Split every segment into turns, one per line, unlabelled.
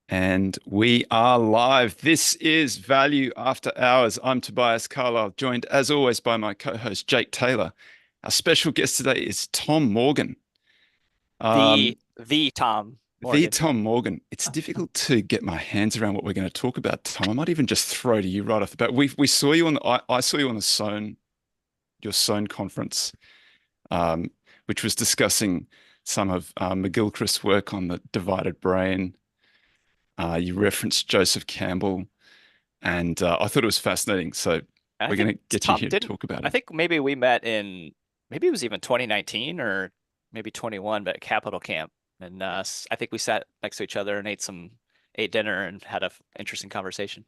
And we are live. This is Value After Hours. I'm Tobias Carlisle, joined as always by my co-host Jake Taylor. Our special guest today is Tom Morgan. Um,
The Tom
the
Morgan.
Tom Morgan. It's difficult to get my hands around what we're going to talk about, Tom. I might even just throw to you right off the bat. We saw you on I saw you on the your SON conference, um, which was discussing some of McGilchrist's work on the divided brain. You referenced Joseph Campbell. And I thought it was fascinating. So
I
we're
think
going to get you
Tom
here to
didn't.
talk about
I
it.
think maybe we met in maybe it was even 2019 or maybe 21, but at Capital Camp, and I think we sat next to each other and ate dinner and had a interesting conversation.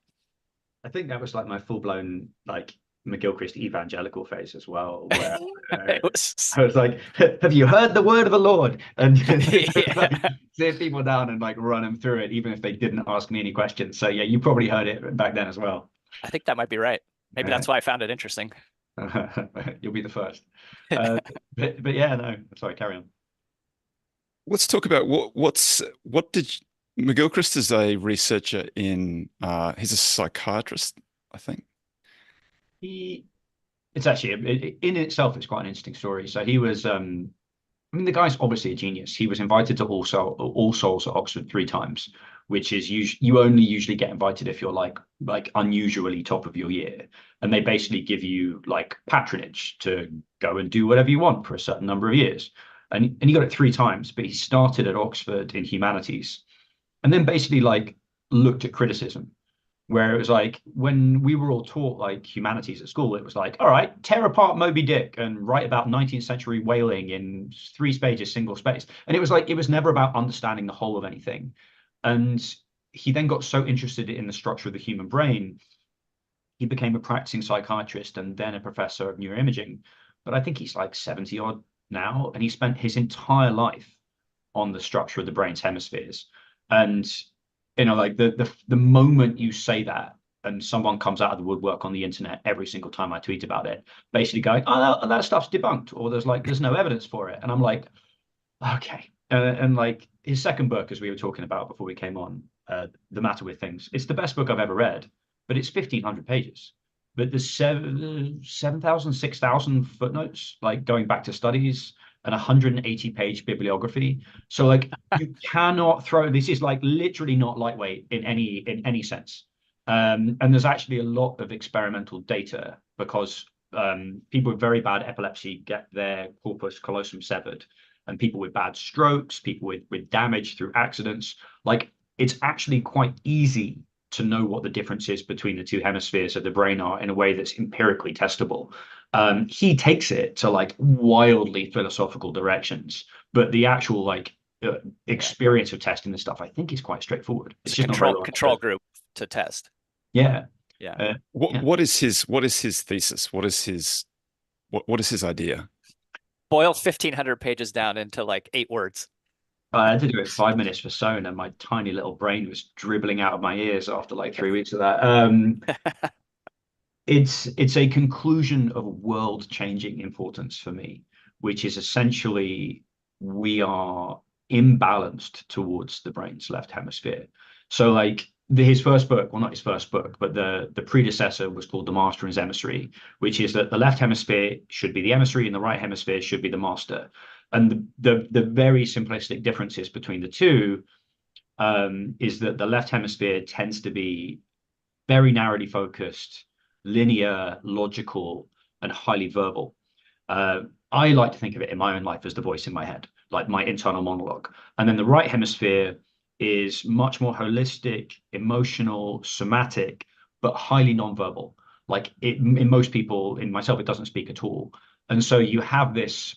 I think that was like my full-blown like McGilchrist evangelical phase as well, where
It was
I was like, "Have you heard the word of the Lord?" And
yeah.
like, sit people down and like run them through it, even if they didn't ask me any questions. So yeah, you probably heard it back then as well.
I think that might be right. Maybe
Uh,
that's why I found it interesting.
you'll be the first. Uh, but yeah, no, sorry, carry on.
Let's talk about what did McGilchrist is a researcher in he's a psychiatrist, I think.
He, it's actually in itself, it's quite an interesting story. So he was, I mean, the guy's obviously a genius. He was invited to All Souls at Oxford 3 times, which is you only usually get invited if you're like unusually top of your year, and they basically give you like patronage to go and do whatever you want for a certain number of years. And he got it 3 times, but he started at Oxford in humanities, and then basically like looked at criticism where it was like when we were all taught like humanities at school, it was like, all right, tear apart Moby Dick and write about 19th century whaling in 3 pages, single space. And it was like, it was never about understanding the whole of anything. And he then got so interested in the structure of the human brain, he became a practicing psychiatrist and then a professor of neuroimaging. But I think he's like 70 odd now, and he spent his entire life on the structure of the brain's hemispheres. And like the moment you say that, and someone comes out of the woodwork on the internet every single time I tweet about it, basically going, "Oh, that stuff's debunked," or there's no evidence for it, and I'm like, okay. And like his second book, as we were talking about before we came on, The Matter with Things, it's the best book I've ever read, but it's 1,500 pages. But there's 7,000, 6,000 footnotes, like going back to studies, and 180-page bibliography. So like you cannot throw this is like literally not lightweight in any sense. And there's actually a lot of experimental data because people with very bad epilepsy get their corpus callosum severed, and people with bad strokes, people with damage through accidents. Like it's actually quite easy to know what the difference is between the two hemispheres of the brain are in a way that's empirically testable. He takes it to like wildly philosophical directions, but the actual like
Yeah.
experience of testing the stuff, I think, is quite straightforward.
It's
It's
a
just not very well
control
understood.
group to test.
Yeah,
Yeah.
yeah.
What is his thesis? What is his idea?
Boil 1,500 pages down into like 8 words.
I had to do it 5 minutes for Sewn, and my tiny little brain was dribbling out of my ears after like 3 weeks of that. It's a conclusion of world-changing importance for me, which is essentially we are imbalanced towards the brain's left hemisphere. So like his first book, well, not his first book, but the predecessor was called The Master and His Emissary, which is that the left hemisphere should be the emissary and the right hemisphere should be the master. And the very simplistic differences between the two is that the left hemisphere tends to be very narrowly focused, linear, logical, and highly verbal. Uh, I like to think of it in my own life as the voice in my head, like my internal monologue. And then the right hemisphere is much more holistic, emotional, somatic, but highly nonverbal. Like in most people, in myself, it doesn't speak at all. And so you have this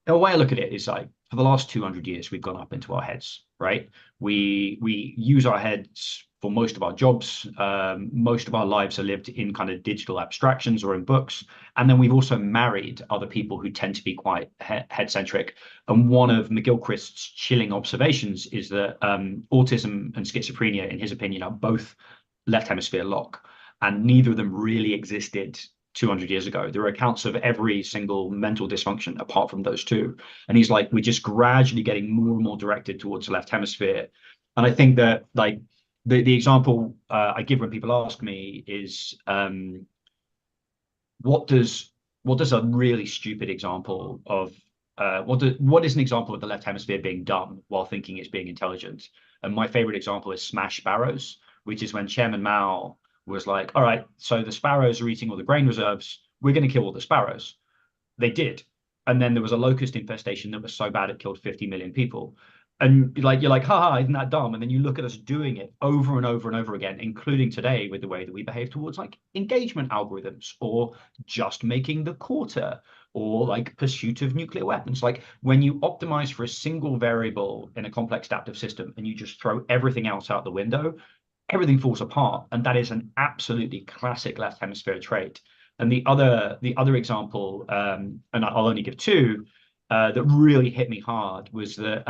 the way I look at it is like for the last 200 years, we've gone up into our heads, right? We use our heads for most of our jobs. Most of our lives are lived in kind of digital abstractions or in books. And then we've also married other people who tend to be quite head centric. And one of McGilchrist's chilling observations is that autism and schizophrenia, in his opinion, are both left hemisphere lock, and neither of them really existed 200 years ago. There are accounts of every single mental dysfunction apart from those two. And he's like, we're just gradually getting more and more directed towards the left hemisphere. And I think that like the example I give when people ask me is what does a really stupid example of what is an example of the left hemisphere being dumb while thinking it's being intelligent? And my favorite example is smash sparrows, which is when Chairman Mao was like, all right, so the sparrows are eating all the grain reserves, we're going to kill all the sparrows. They did. And then there was a locust infestation that was so bad it killed 50 million people. And like you're like, haha, isn't that dumb? And then you look at us doing it over and over and over again, including today with the way that we behave towards like engagement algorithms or just making the quarter or like pursuit of nuclear weapons. Like when you optimize for a single variable in a complex adaptive system and you just throw everything else out the window, everything falls apart. And that is an absolutely classic left hemisphere trait. And the other example, and I'll only give two, that really hit me hard was that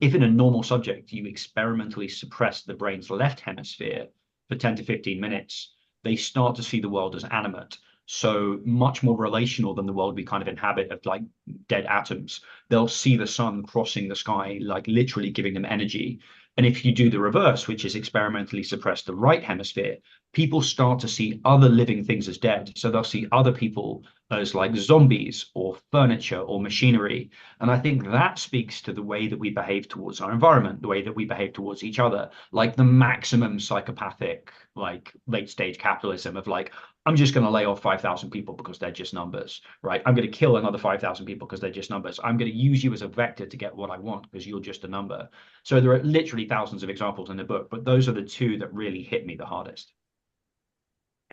if in a normal subject you experimentally suppress the brain's left hemisphere for 10 to 15 minutes, they start to see the world as animate. So much more relational than the world we kind of inhabit of like dead atoms. They'll see the sun crossing the sky, like literally giving them energy. And if you do the reverse, which is experimentally suppress the right hemisphere, people start to see other living things as dead. So they'll see other people as like zombies or furniture or machinery. And I think that speaks to the way that we behave towards our environment, the way that we behave towards each other, like the maximum psychopathic, like late stage capitalism of like, I'm just going to lay off 5,000 people because they're just numbers, right? I'm going to kill another 5,000 people because they're just numbers. I'm going to use you as a vector to get what I want because you're just a number. So there are literally thousands of examples in the book, but those are the two that really hit me the hardest.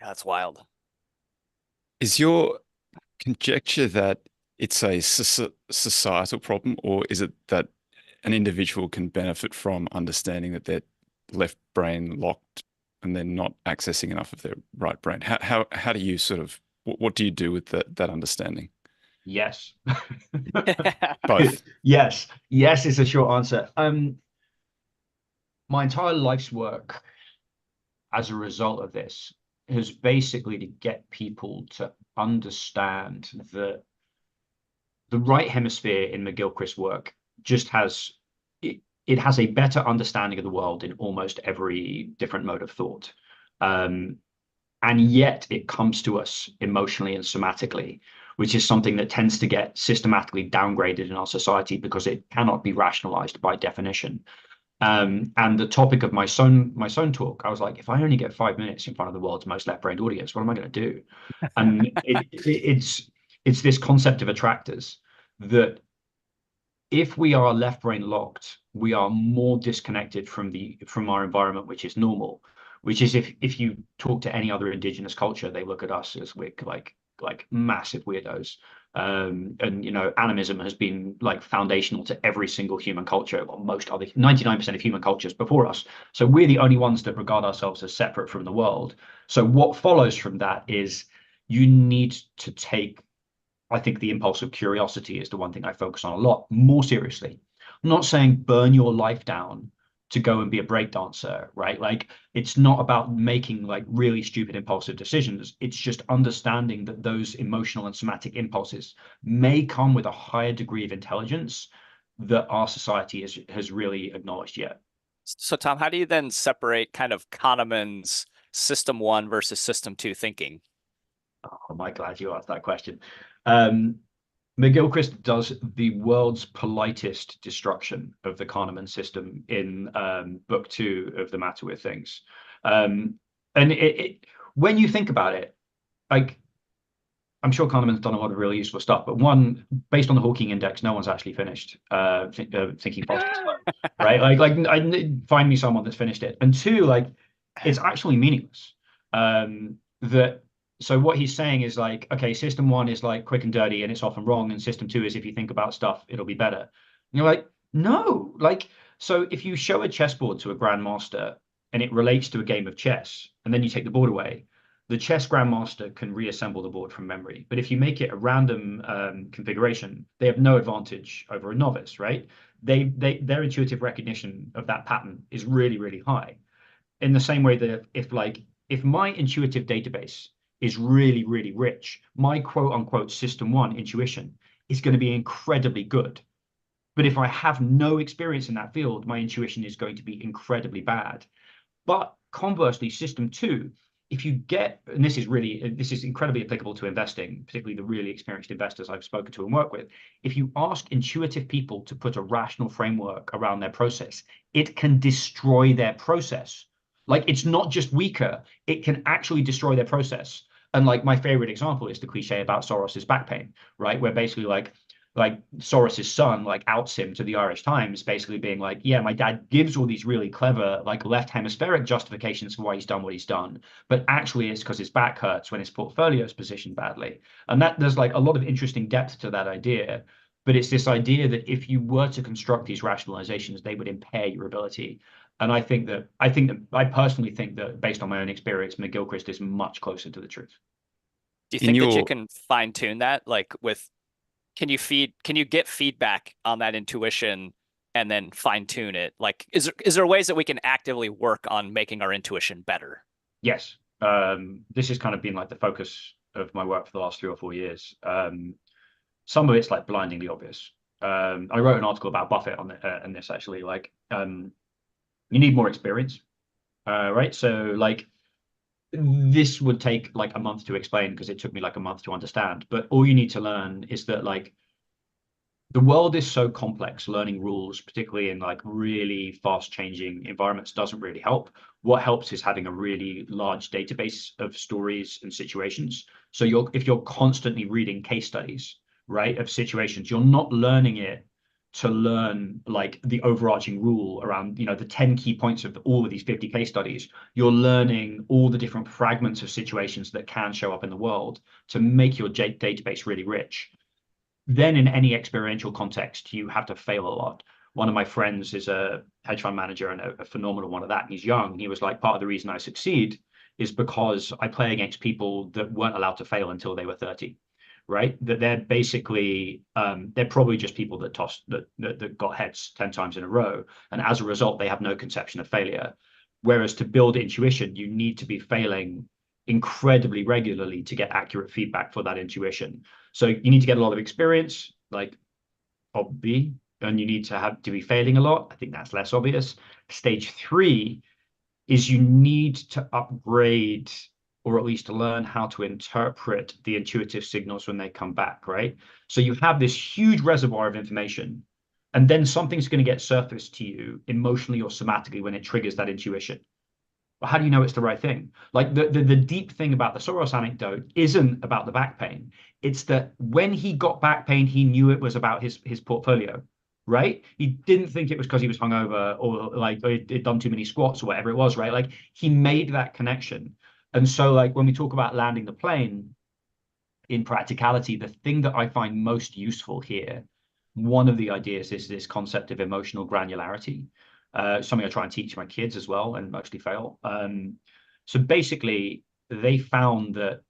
Yeah, that's wild.
Is your conjecture that it's a societal problem, or is it that an individual can benefit from understanding that their left brain locked and they're not accessing enough of their right brain? How do you sort of what do you do with that understanding?
Yes.
Both.
Yes. Yes is a short answer. My entire life's work as a result of this has basically to get people to understand that the right hemisphere in McGilchrist's work just has it has a better understanding of the world in almost every different mode of thought. And yet it comes to us emotionally and somatically, which is something that tends to get systematically downgraded in our society because it cannot be rationalized by definition. And the topic of my son talk, I was like, if I only get 5 minutes in front of the world's most left-brained audience, what am I going to do? And it's this concept of attractors that if we are left brain locked, we are more disconnected from our environment, which is normal. Which is if you talk to any other indigenous culture, they look at us as we're like massive weirdos. And you know, animism has been like foundational to every single human culture, or most other 99% of human cultures before us. So we're the only ones that regard ourselves as separate from the world. So what follows from that is you need to take, I think the impulse of curiosity is the one thing I focus on a lot more seriously. I'm not saying burn your life down to go and be a breakdancer, right? Like it's not about making like really stupid impulsive decisions. It's just understanding that those emotional and somatic impulses may come with a higher degree of intelligence that our society has really acknowledged yet.
So Tom, how do you then separate kind of Kahneman's system one versus system two thinking?
Oh, am I glad you asked that question. McGilchrist does the world's politest destruction of the Kahneman system in book 2 of The Matter with Things. And when you think about it, like, I'm sure Kahneman's done a lot of really useful stuff, but one, based on the Hawking Index, no one's actually finished thinking fast and slow, right? Find me someone that's finished it. And two, like, it's actually meaningless. So what he's saying is like, okay, system one is like quick and dirty and it's often wrong. And system two is if you think about stuff, it'll be better. And you're like, no, like, so if you show a chessboard to a grandmaster and it relates to a game of chess, and then you take the board away, the chess grandmaster can reassemble the board from memory. But if you make it a random configuration, they have no advantage over a novice, right? Their intuitive recognition of that pattern is really, really high. In the same way that if my intuitive database is really, really rich, my quote unquote system one intuition is going to be incredibly good But if I have no experience in that field, my intuition is going to be incredibly bad. But conversely, system two, if you get, and this is incredibly applicable to investing, particularly the really experienced investors I've spoken to and work with. If you ask intuitive people to put a rational framework around their process, it can destroy their process. Like, it's not just weaker, it can actually destroy their process. And like, my favorite example is the cliche about Soros's back pain, right? Where basically like Soros's son like outs him to the Irish Times, basically being like, yeah, my dad gives all these really clever like left hemispheric justifications for why he's done what he's done, but actually it's because his back hurts when his portfolio is positioned badly. And that there's like a lot of interesting depth to that idea. But it's this idea that if you were to construct these rationalizations, they would impair your ability. And I personally think that based on my own experience, McGilchrist is much closer to the truth.
Do you
In
think that you
your
can fine tune that? Like with, can you get feedback on that intuition and then fine tune it? Like, is there ways that we can actively work on making our intuition better?
Yes. This has kind of been like the focus of my work for the last 3 or 4 years. Some of it's like blindingly obvious. I wrote an article about Buffett on this actually. Like, you need more experience, right? So like, this would take like a month to explain because it took me like a month to understand. But all you need to learn is that like the world is so complex, learning rules, particularly in like really fast changing environments, doesn't really help. What helps is having a really large database of stories and situations. So if you're constantly reading case studies, right, of situations, you're not learning it to learn like the overarching rule around, the 10 key points of all of these 50 case studies. You're learning all the different fragments of situations that can show up in the world to make your database really rich. Then in any experiential context, you have to fail a lot. One of my friends is a hedge fund manager and a phenomenal one of that. And he's young. He was like, part of the reason I succeed is because I play against people that weren't allowed to fail until they were 30, right? That they're basically, they're probably just people that got heads 10 times in a row. And as a result, they have no conception of failure. Whereas to build intuition, you need to be failing incredibly regularly to get accurate feedback for that intuition. So you need to get a lot of experience, like obvi, and you need to be failing a lot. I think that's less obvious. Stage three is you need to upgrade or at least learn how to interpret the intuitive signals when they come back, right? So you have this huge reservoir of information, and then something's going to get surfaced to you emotionally or somatically when it triggers that intuition. But how do you know it's the right thing? Like the deep thing about the Soros anecdote isn't about the back pain. It's that when he got back pain, he knew it was about his portfolio, right? He didn't think it was because he was hungover or like he'd done too many squats or whatever it was, right? Like he made that connection. And so like when we talk about landing the plane in practicality, the thing that I find most useful here, one of the ideas is this concept of emotional granularity. Something I try and teach my kids as well and mostly fail. So basically, they found that,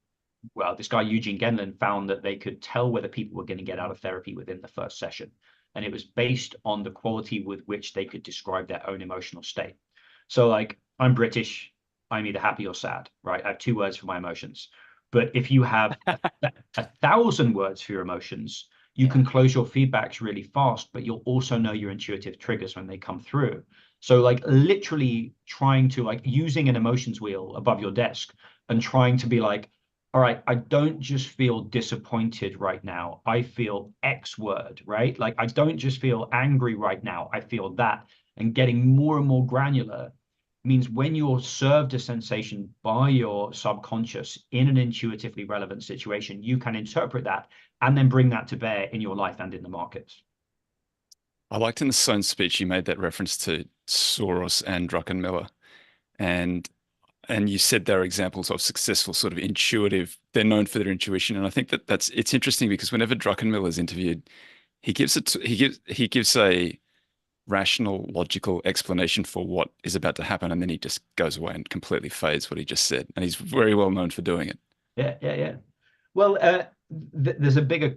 well, this guy, Eugene Genlin, found that they could tell whether people were going to get out of therapy within the first session. And it was based on the quality with which they could describe their own emotional state. So like, I'm British, I'm either happy or sad, right? I have 2 words for my emotions. But if you have 1,000 words for your emotions, you can close your feedbacks really fast, but you'll also know your intuitive triggers when they come through. So like literally trying to like using an emotions wheel above your desk and trying to be like, all right, I don't just feel disappointed right now. I feel X word, right? Like I don't just feel angry right now. I feel that. And getting more and more granular means when you're served a sensation by your subconscious in an intuitively relevant situation, you can interpret that and then bring that to bear in your life and in the markets.
I liked in the Sloan speech you made that reference to Soros and Druckenmiller, and you said they're examples of successful sort of intuitive. They're known for their intuition, and I think it's interesting because whenever Druckenmiller is interviewed, he gives a rational, logical explanation for what is about to happen, and then he just goes away and completely fades what he just said, and he's very well known for doing it.
Yeah. Well, there's a bigger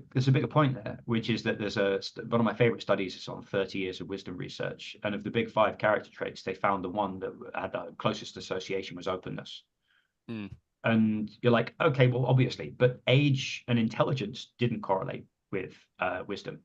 point there, which is that there's one of my favorite studies is on 30 years of wisdom research, and of the big 5 character traits, they found the one that had the closest association was openness. And you're like, okay, well, obviously, but age and intelligence didn't correlate with wisdom.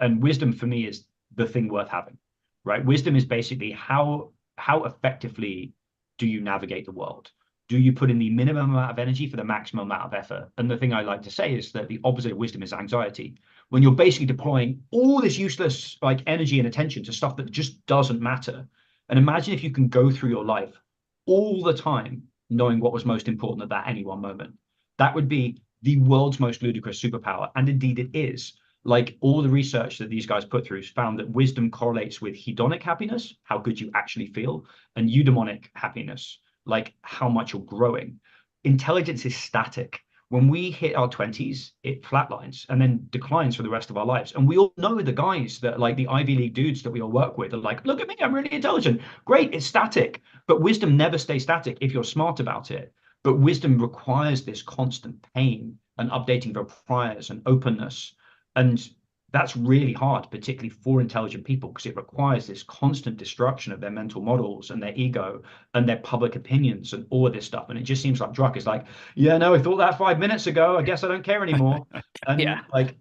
And wisdom for me is the thing worth having, right? Wisdom is basically how effectively do you navigate the world? Do you put in the minimum amount of energy for the maximum amount of effort? And the thing I like to say is that the opposite of wisdom is anxiety. When you're basically deploying all this useless like energy and attention to stuff that just doesn't matter. And imagine if you can go through your life all the time knowing what was most important at any one moment. That would be the world's most ludicrous superpower. And indeed it is. Like all the research that these guys put through found that wisdom correlates with hedonic happiness, how good you actually feel, and eudaimonic happiness, like how much you're growing. Intelligence is static. When we hit our 20s, it flatlines and then declines for the rest of our lives. And we all know the guys that like the Ivy League dudes that we all work with are like, look at me, I'm really intelligent. Great, it's static. But wisdom never stays static if you're smart about it. But wisdom requires this constant pain and updating of priors and openness. And that's really hard, particularly for intelligent people, because it requires this constant destruction of their mental models and their ego and their public opinions and all of this stuff. And it just seems like Druck is like, yeah, no, I thought that 5 minutes ago. I guess I don't care anymore. And
Yeah.
like,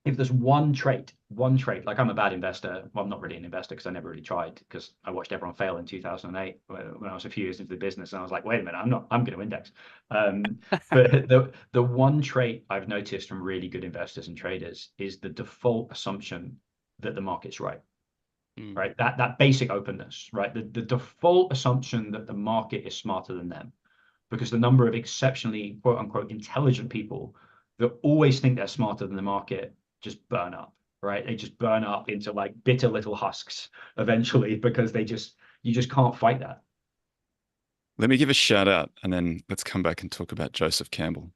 if there's one trait, like I'm a bad investor. Well, I'm not really an investor because I never really tried because I watched everyone fail in 2008 when I was a few years into the business. And I was like, wait a minute, I'm going to index. But the one trait I've noticed from really good investors and traders is the default assumption that the market's right. Right. That basic openness, right? The default assumption that the market is smarter than them, because the number of exceptionally quote unquote intelligent people that always think they're smarter than the market just burn up, right? They just burn up into like bitter little husks eventually because you just can't fight that.
Let me give a shout out and then let's come back and talk about Joseph Campbell.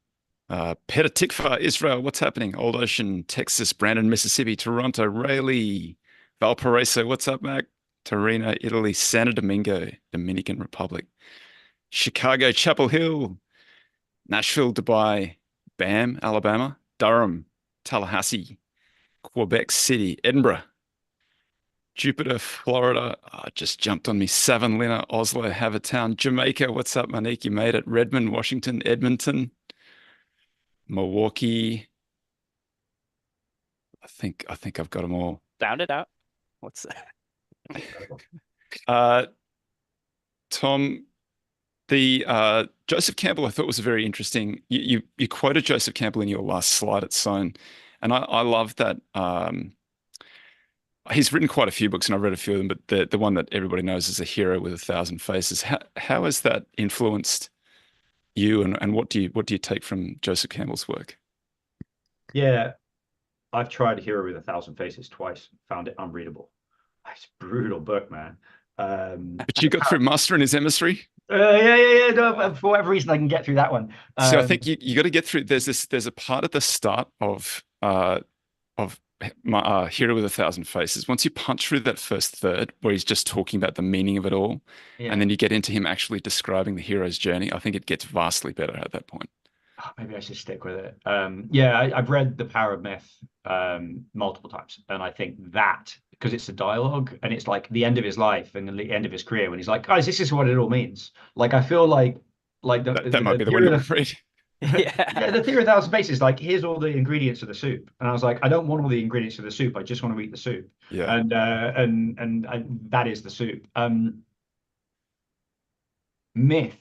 Petah Tikva, Israel, what's happening? Old Ocean, Texas, Brandon, Mississippi, Toronto, Raleigh, Valparaiso, what's up, Mac? Torino, Italy, Santo Domingo, Dominican Republic, Chicago, Chapel Hill, Nashville, Dubai, Bam, Alabama, Durham, Tallahassee, Quebec City, Edinburgh, Jupiter, Florida. Oh, just jumped on me. Savonlinna, Oslo, Havertown, Jamaica. What's up, Monique? You made it. Redmond, Washington, Edmonton, Milwaukee. I think I've got them all.
Sound it out. What's
Tom, the Joseph Campbell I thought was a very interesting. You quoted Joseph Campbell in your last slide at Sohn, and I love that. He's written quite a few books, and I've read a few of them, but the one that everybody knows is A Hero with a Thousand Faces. How has that influenced you, and what do you take from Joseph Campbell's work?
Yeah, I've tried Hero with a Thousand Faces twice, found it unreadable. It's a brutal book, man.
But you got through mastering his Hemisphere?
Yeah. No, for whatever reason, I can get through that one.
So I think you got to get through. There's a part at the start of my Hero with a Thousand Faces. Once you punch through that first third, where he's just talking about the meaning of it all, and then you get into him actually describing the hero's journey, I think it gets vastly better at that point.
Oh, maybe I should stick with it. Yeah, I've read The Power of Myth multiple times, and I think that because it's a dialogue and it's like the end of his life and the end of his career when he's like, guys, this is what it all means. Like I feel like
that might be the one to read.
Yeah, the Theory of a Thousand Faces, like here's all the ingredients of the soup, and I was like, I don't want all the ingredients of the soup. I just want to eat the soup.
Yeah,
and that is the soup. Myth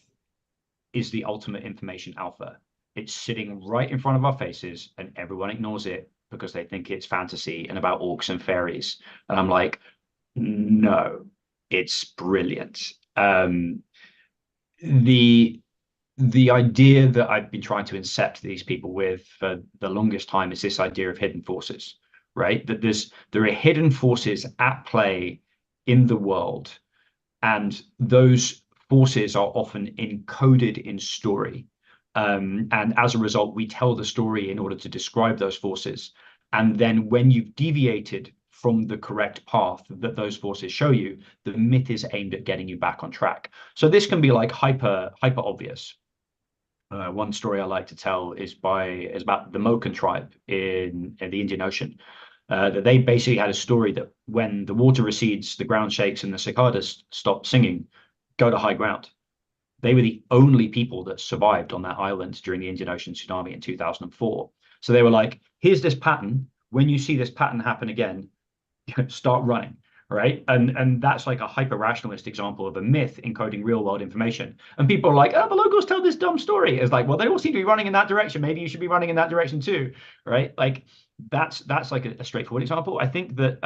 is the ultimate information alpha. It's sitting right in front of our faces, and everyone ignores it because they think it's fantasy and about orcs and fairies. And I'm like, no, it's brilliant. The idea that I've been trying to incept these people with for the longest time is this idea of hidden forces, right? That there are hidden forces at play in the world, and those forces are often encoded in story. And as a result, we tell the story in order to describe those forces. And then when you've deviated from the correct path that those forces show you, the myth is aimed at getting you back on track. So this can be like hyper obvious. One story I like to tell is about the Moken tribe in the Indian Ocean. That they basically had a story that when the water recedes, the ground shakes, and the cicadas stop singing, go to high ground. They were the only people that survived on that island during the Indian Ocean tsunami in 2004. So they were like, here's this pattern. When you see this pattern happen again, start running. Right. And that's like a hyper rationalist example of a myth encoding real world information. And people are like, oh, the locals tell this dumb story. It's like, well, they all seem to be running in that direction. Maybe you should be running in that direction too. Right. Like that's like a straightforward example. I think that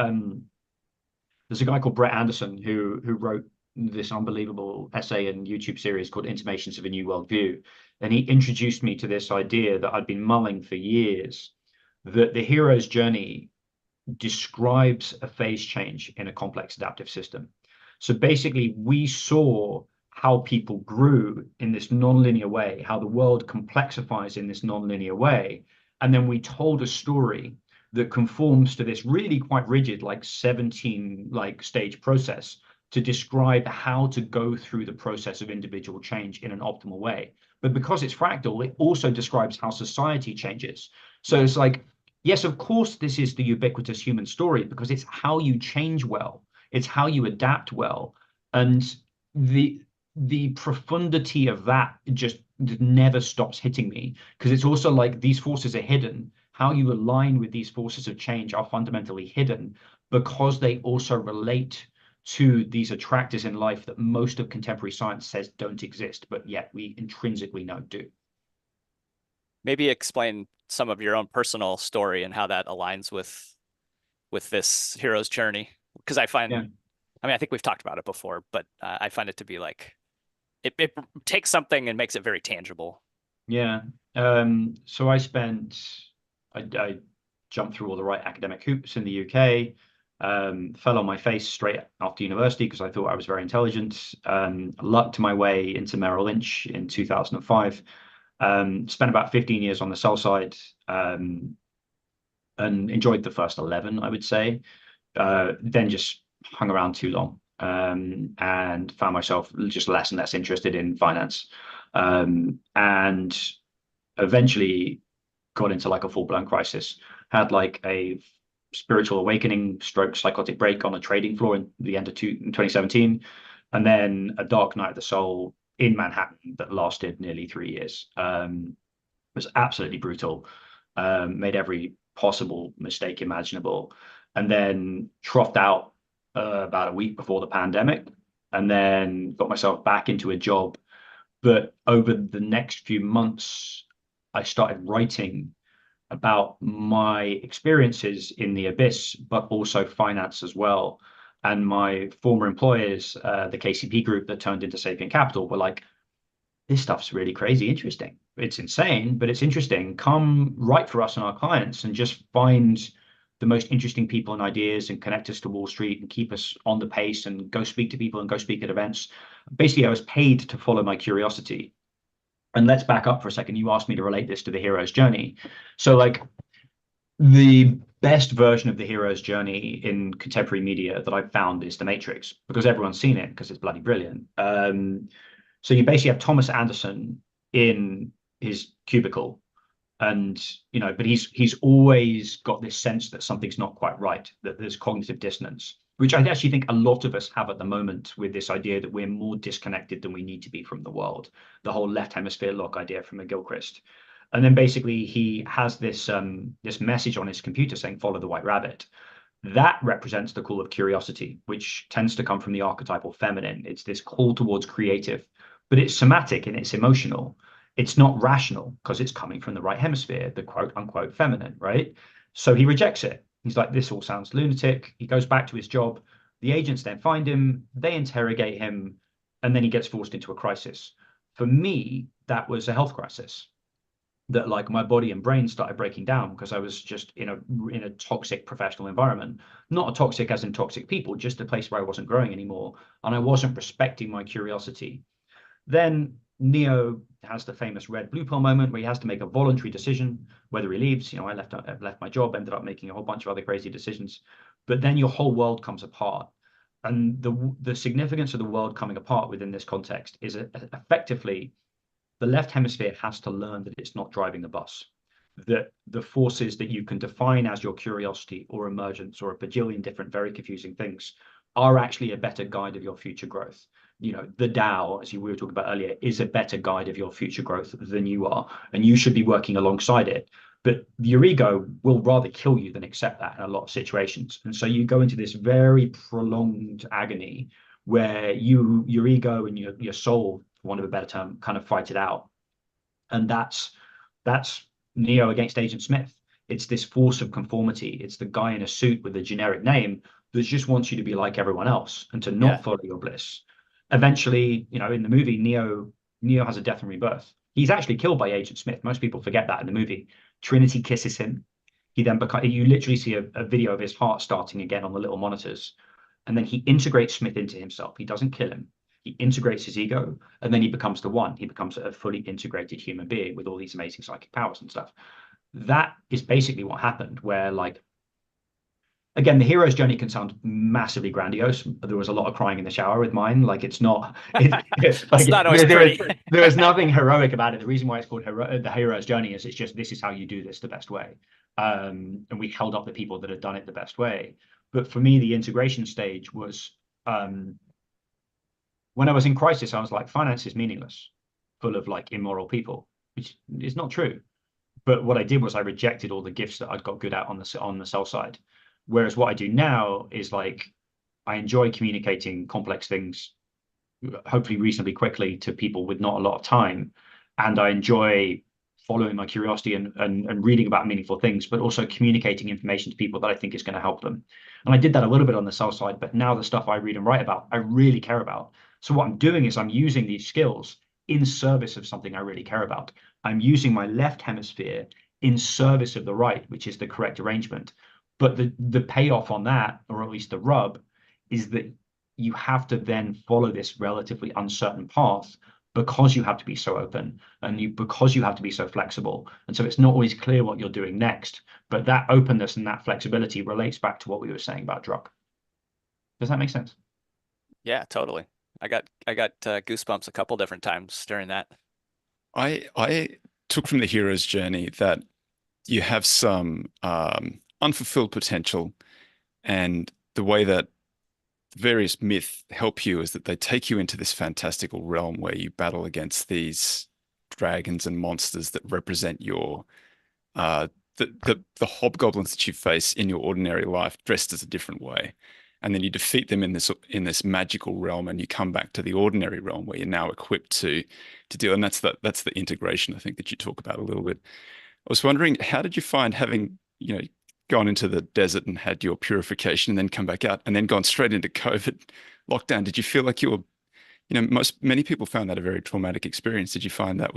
there's a guy called Brett Anderson who wrote this unbelievable essay and YouTube series called Intimations of a New World View. And he introduced me to this idea that I'd been mulling for years, that the hero's journey describes a phase change in a complex adaptive system. So basically, we saw how people grew in this nonlinear way, how the world complexifies in this nonlinear way. And then we told a story that conforms to this really quite rigid, like 17 like stage process to describe how to go through the process of individual change in an optimal way. But because it's fractal, it also describes how society changes. So it's like, yes, of course, this is the ubiquitous human story because it's how you change well. It's how you adapt well. And the profundity of that just never stops hitting me because it's also like these forces are hidden. How you align with these forces of change are fundamentally hidden because they also relate to these attractors in life that most of contemporary science says don't exist, but yet we intrinsically know do.
Maybe explain some of your own personal story and how that aligns with this hero's journey. Because I find,
Yeah.
I mean, I think we've talked about it before, but I find it to be like, it takes something and makes it very tangible.
Yeah. So I jumped through all the right academic hoops in the UK, fell on my face straight after university because I thought I was very intelligent, lucked my way into Merrill Lynch in 2005, spent about 15 years on the sell side, and enjoyed the first 11, I would say, then just hung around too long, and found myself just less and less interested in finance, and eventually got into like a full-blown crisis, had like a spiritual awakening stroke psychotic break on a trading floor in the end of 2017, and then a dark night of the soul in Manhattan that lasted nearly 3 years. It was absolutely brutal, made every possible mistake imaginable, and then troughed out about a week before the pandemic, and then got myself back into a job. But over the next few months, I started writing about my experiences in the abyss, but also finance as well. And my former employers, the KCP group that turned into Sapient Capital, were like, this stuff's really crazy interesting. It's insane, but it's interesting. Come write for us and our clients and just find the most interesting people and ideas and connect us to Wall Street and keep us on the pace and go speak to people and go speak at events. Basically, I was paid to follow my curiosity. And let's back up for a second. You asked me to relate this to the hero's journey. So like the best version of the hero's journey in contemporary media that I've found is The Matrix, because everyone's seen it because it's bloody brilliant. So you basically have Thomas Anderson in his cubicle, and but he's always got this sense that something's not quite right, that there's cognitive dissonance, which I actually think a lot of us have at the moment with this idea that we're more disconnected than we need to be from the world, the whole left hemisphere lock idea from McGilchrist. And then basically he has this this message on his computer saying, follow the white rabbit. That represents the call of curiosity, which tends to come from the archetypal feminine. It's this call towards creative, but it's somatic and it's emotional. It's not rational because it's coming from the right hemisphere, the quote unquote feminine, right? So he rejects it. He's like, this all sounds lunatic. He goes back to his job. The agents then find him, they interrogate him, and then he gets forced into a crisis. For me, that was a health crisis. That like my body and brain started breaking down because I was just in a toxic professional environment, not a toxic as in toxic people, just a place where I wasn't growing anymore, and I wasn't respecting my curiosity. Then Neo has the famous red blue pill moment where he has to make a voluntary decision whether he leaves. I left my job, ended up making a whole bunch of other crazy decisions, but then your whole world comes apart. And the significance of the world coming apart within this context is effectively the left hemisphere has to learn that it's not driving the bus, that the forces that you can define as your curiosity or emergence or a bajillion different very confusing things are actually a better guide of your future growth. The Tao, as we were talking about earlier, is a better guide of your future growth than you are, and you should be working alongside it. But your ego will rather kill you than accept that in a lot of situations. And so you go into this very prolonged agony where your ego and your soul, for want of a better term, kind of fight it out. And that's Neo against Agent Smith. It's this force of conformity. It's the guy in a suit with a generic name that just wants you to be like everyone else and to not follow your bliss. Eventually, in the movie, Neo has a death and rebirth. He's actually killed by Agent Smith. Most people forget that in the movie. Trinity kisses him. He then you literally see a video of his heart starting again on the little monitors. And then he integrates Smith into himself. He doesn't kill him. He integrates his ego, and then he becomes the one. He becomes a fully integrated human being with all these amazing psychic powers and stuff. That is basically what happened, where again, the hero's journey can sound massively grandiose. There was a lot of crying in the shower with mine. It's not.
It's not always pretty.
There is nothing heroic about it. The reason why it's called the hero's journey is it's just this is how you do this the best way. And we held up the people that had done it the best way. But for me, the integration stage was when I was in crisis. I was like, finance is meaningless, full of immoral people, which is not true. But what I did was I rejected all the gifts that I'd got good at on the sell side. Whereas what I do now is I enjoy communicating complex things, hopefully reasonably quickly, to people with not a lot of time. And I enjoy following my curiosity and reading about meaningful things, but also communicating information to people that I think is going to help them. And I did that a little bit on the sell side, but now the stuff I read and write about, I really care about. So what I'm doing is I'm using these skills in service of something I really care about. I'm using my left hemisphere in service of the right, which is the correct arrangement. But the payoff on that, or at least the rub, is that you have to then follow this relatively uncertain path because you have to be so open and because you have to be so flexible. And so it's not always clear what you're doing next. But that openness and that flexibility relates back to what we were saying about drug. Does that make sense?
Yeah, totally. I got goosebumps a couple different times during that.
I took from the hero's journey that you have some unfulfilled potential, and the way that various myths help you is that they take you into this fantastical realm where you battle against these dragons and monsters that represent your the hobgoblins that you face in your ordinary life dressed as a different way. And then you defeat them in this magical realm, and you come back to the ordinary realm where you're now equipped to deal. And that's the integration, I think, that you talk about a little bit. I was wondering, how did you find having, gone into the desert and had your purification and then come back out and then gone straight into COVID lockdown? Did you feel like you were, many people found that a very traumatic experience. Did you find that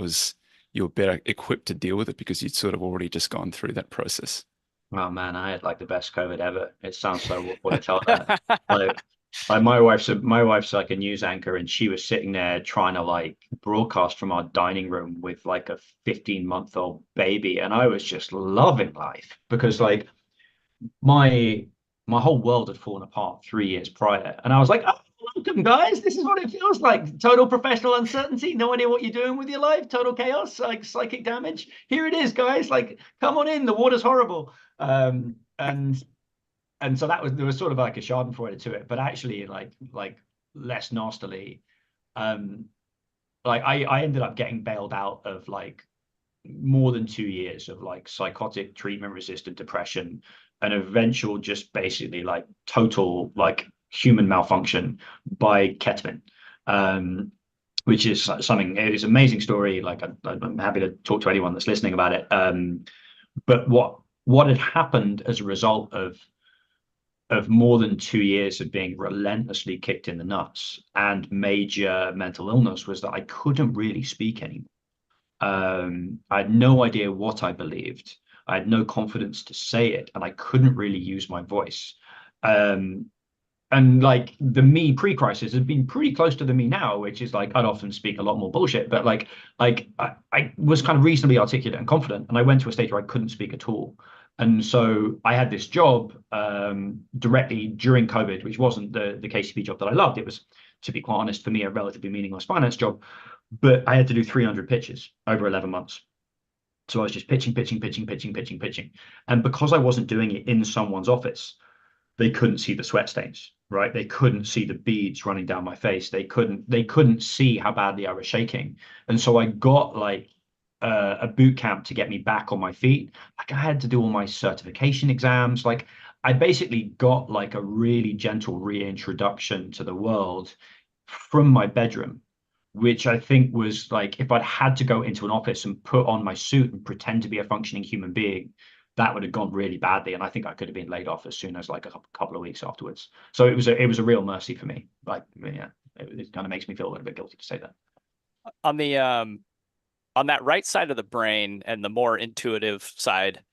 you were better equipped to deal with it because you'd sort of already just gone through that process?
Oh man, I had the best COVID ever. It sounds so awful to tell that. My wife's a news anchor, and she was sitting there trying to broadcast from our dining room with a 15-month-old baby, and I was just loving life because my whole world had fallen apart 3 years prior, and I was like, oh, welcome guys, this is what it feels like. Total professional uncertainty, no idea what you're doing with your life, total chaos, psychic damage. Here it is, guys, come on in, the water's horrible. And so there was sort of a schadenfreude to it, but actually less nastily. I ended up getting bailed out of more than 2 years of psychotic treatment resistant depression, and eventual just basically total human malfunction by ketamine, which is something. It is an amazing story. I'm happy to talk to anyone that's listening about it. But what had happened as a result of more than 2 years of being relentlessly kicked in the nuts and major mental illness was that I couldn't really speak anymore. I had no idea what I believed. I had no confidence to say it, and I couldn't really use my voice. And the me pre-crisis has been pretty close to the me now, which is I'd often speak a lot more bullshit, but I was kind of reasonably articulate and confident, and I went to a stage where I couldn't speak at all. And so I had this job directly during COVID, which wasn't the KCP job that I loved. It was, to be quite honest, for me, a relatively meaningless finance job, but I had to do 300 pitches over 11 months. So I was just pitching. And because I wasn't doing it in someone's office, they couldn't see the sweat stains, right? They couldn't see the beads running down my face. They couldn't see how badly I was shaking. And so I got a boot camp to get me back on my feet. Like I had to do all my certification exams. Like I basically got like a really gentle reintroduction to the world from my bedroom, which I think was like if I'd had to go into an office and put on my suit and pretend to be a functioning human being, that would have gone really badly. And I think I could have been laid off as soon as like a couple of weeks afterwards. So it was a real mercy for me. Like, yeah, it kind of makes me feel a little bit guilty to say that.
On the on that right side of the brain and the more intuitive side,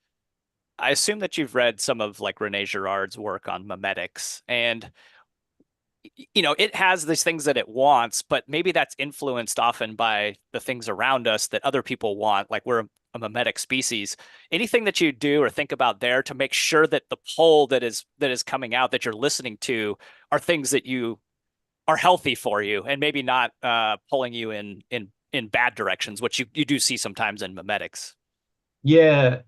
I assume that you've read some of like Rene Girard's work on memetics, and you know, it has these things that it wants, but maybe that's influenced often by the things around us that other people want. Like we're a mimetic species. Anything that you do or think about there to make sure that the pole that is coming out that you're listening to are things that you are healthy for you and maybe not pulling you in bad directions, which you do see sometimes in mimetics.
Yeah,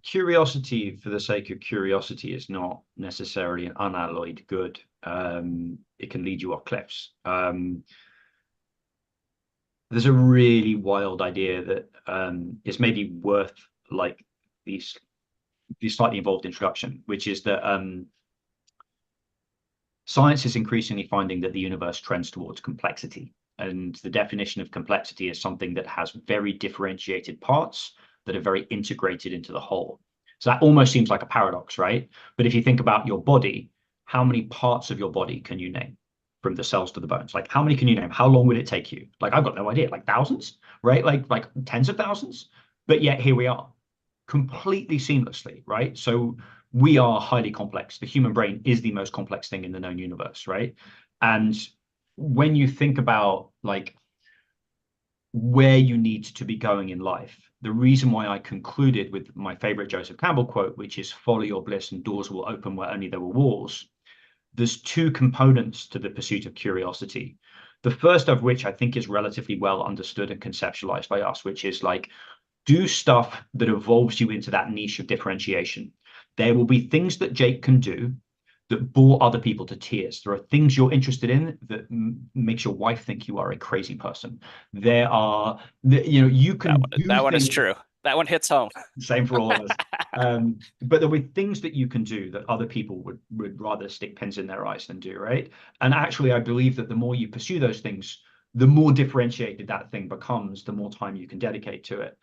curiosity for the sake of curiosity is not necessarily an unalloyed good. It can lead you off cliffs. There's a really wild idea that is maybe worth like these slightly involved introduction, which is that science is increasingly finding that the universe trends towards complexity. And the definition of complexity is something that has very differentiated parts that are very integrated into the whole. So that almost seems like a paradox, right? But if you think about your body, how many parts of your body can you name? From the cells to the bones, like how many can you name? How long would it take you? Like I've got no idea, like thousands, right? Like tens of thousands. But yet here we are, completely seamlessly, right? So we are highly complex. The human brain is the most complex thing in the known universe, right? And when you think about like where you need to be going in life, the reason why I concluded with my favorite Joseph Campbell quote, which is follow your bliss and doors will open where only there were walls. There's two components to the pursuit of curiosity. The first of which I think is relatively well understood and conceptualized by us, which is like, do stuff that evolves you into that niche of differentiation. There will be things that Jake can do that bore other people to tears. There are things you're interested in that makes your wife think you are a crazy person. There are, you know, you can do
that one is
things.
true. That one hits home.
Same for all of us. But there'll be things that you can do that other people would rather stick pins in their eyes than do, right? And actually, I believe that the more you pursue those things, the more differentiated that thing becomes, the more time you can dedicate to it.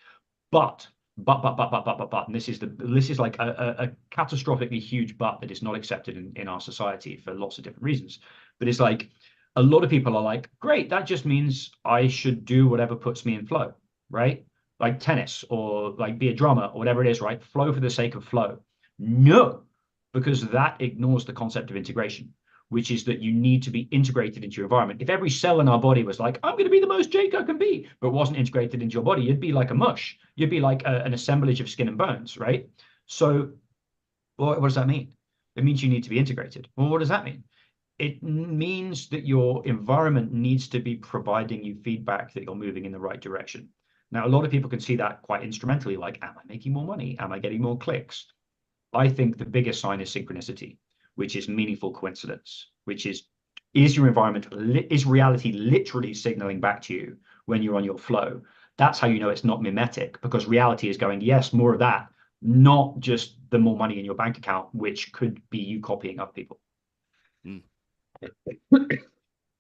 But, and this is like a catastrophically huge but that is not accepted in our society for lots of different reasons. But it's like a lot of people are like, great, that just means I should do whatever puts me in flow, right? Like tennis or like be a drummer or whatever it is, right? Flow for the sake of flow. No, because that ignores the concept of integration, which is that you need to be integrated into your environment. If every cell in our body was like, I'm going to be the most Jake I can be, but wasn't integrated into your body, you'd be like a mush. You'd be like an assemblage of skin and bones, right? So what does that mean? It means you need to be integrated. Well, what does that mean? It means that your environment needs to be providing you feedback that you're moving in the right direction. Now, a lot of people can see that quite instrumentally, like, am I making more money? Am I getting more clicks? I think the biggest sign is synchronicity, which is meaningful coincidence, which is your environment, is reality literally signaling back to you when you're on your flow? That's how you know it's not mimetic, because reality is going, yes, more of that, not just the more money in your bank account, which could be you copying other people.
Mm.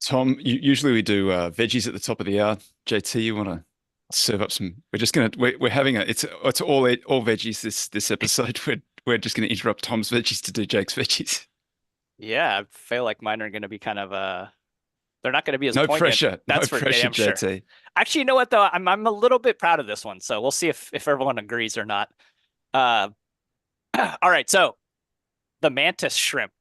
Tom, usually we do veggies at the top of the hour. JT, you want to serve up some? We're having it's all veggies this episode. We're just gonna interrupt Tom's veggies to do Jake's veggies.
Yeah, I feel like mine are going to be kind of they're not going to be as
No
poignant.
pressure.
That's
No
for
pressure,
damn sure.
JT.
Actually, you know what though? I'm a little bit proud of this one, so we'll see if everyone agrees or not. All right, so the mantis shrimp.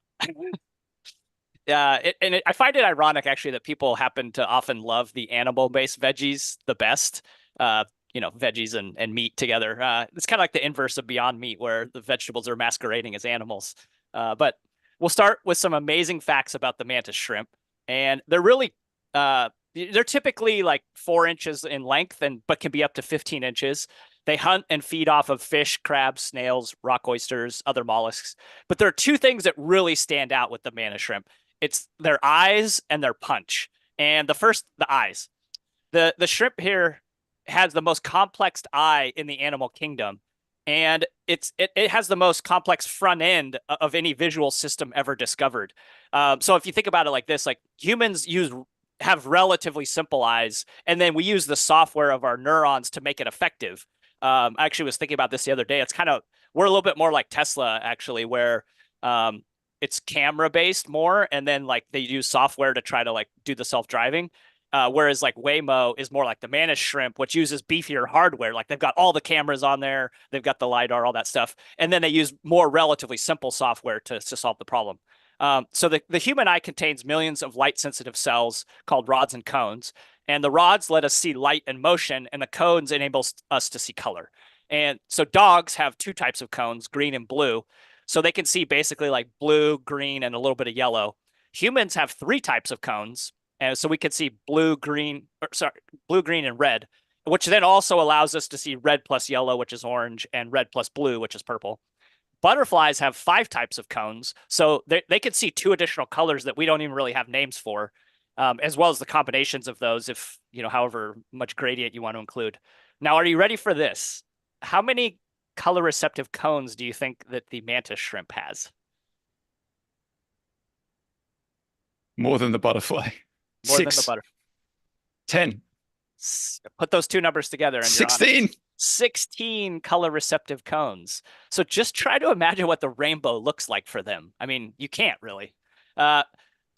I find it ironic actually that people happen to often love the animal-based veggies the best. Veggies and meat together. It's kind of like the inverse of Beyond Meat, where the vegetables are masquerading as animals. But we'll start with some amazing facts about the mantis shrimp, and they're typically like 4 inches in length, but can be up to 15 inches. They hunt and feed off of fish, crabs, snails, rock oysters, other mollusks. But there are two things that really stand out with the mantis shrimp. It's their eyes and their punch. And the eyes. The shrimp here has the most complex eye in the animal kingdom. And it has the most complex front end of any visual system ever discovered. So if you think about it like this, like humans have relatively simple eyes, and then we use the software of our neurons to make it effective. I actually was thinking about this the other day. We're a little bit more like Tesla, actually, where it's camera based more, and then like they use software to try to like do the self-driving. Whereas like Waymo is more like the Mantis shrimp, which uses beefier hardware. Like they've got all the cameras on there, they've got the LiDAR, all that stuff. And then they use more relatively simple software to solve the problem. So the human eye contains millions of light sensitive cells called rods and cones. And the rods let us see light and motion, and the cones enables us to see color. And so dogs have two types of cones, green and blue. So they can see basically like blue, green, and a little bit of yellow. Humans have three types of cones. And so we can see blue, green, and red, which then also allows us to see red plus yellow, which is orange, and red plus blue, which is purple. Butterflies have five types of cones. So they can see two additional colors that we don't even really have names for, as well as the combinations of those, if, however much gradient you want to include. Now, are you ready for this? How many color receptive cones do you think that the mantis shrimp has?
More than the butterfly.
More
6.
than the butterfly.
10.
Put those two numbers together and
16.
16 color receptive cones. So just try to imagine what the rainbow looks like for them. I mean, you can't really.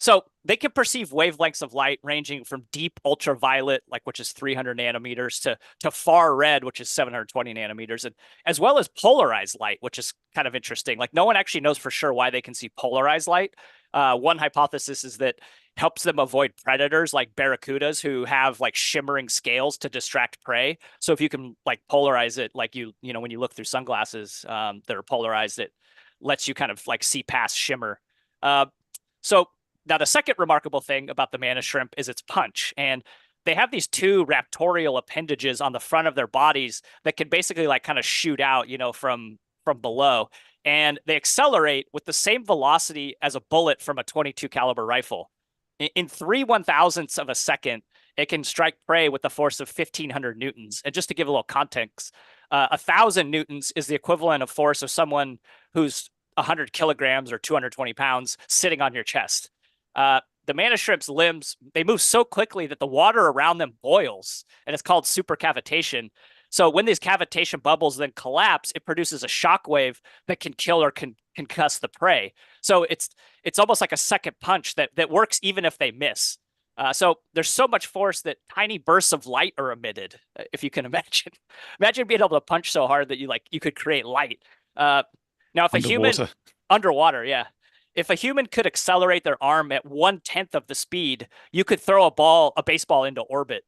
So they can perceive wavelengths of light ranging from deep ultraviolet, which is 300 nanometers, to far red, which is 720 nanometers, and as well as polarized light, which is kind of interesting. Like no one actually knows for sure why they can see polarized light. One hypothesis is that helps them avoid predators like barracudas who have like shimmering scales to distract prey. So if you can like polarize it, like when you look through sunglasses that are polarized, it lets you kind of like see past shimmer. So now the second remarkable thing about the mantis shrimp is its punch. And they have these two raptorial appendages on the front of their bodies that can basically like kind of shoot out, from below. And they accelerate with the same velocity as a bullet from a 22 caliber rifle. In 3/1000ths of a second, it can strike prey with a force of 1,500 newtons. And just to give a little context, 1,000 newtons is the equivalent of force of someone who's 100 kilograms or 220 pounds sitting on your chest. The mantis shrimp's limbs, they move so quickly that the water around them boils, and it's called supercavitation. So when these cavitation bubbles then collapse, it produces a shock wave that can kill or concuss the prey. So it's almost like a second punch that works even if they miss. So there's so much force that tiny bursts of light are emitted, if you can imagine. Imagine being able to punch so hard that you could create light. Now, if underwater, yeah. If a human could accelerate their arm at 1/10 of the speed, you could throw a baseball into orbit.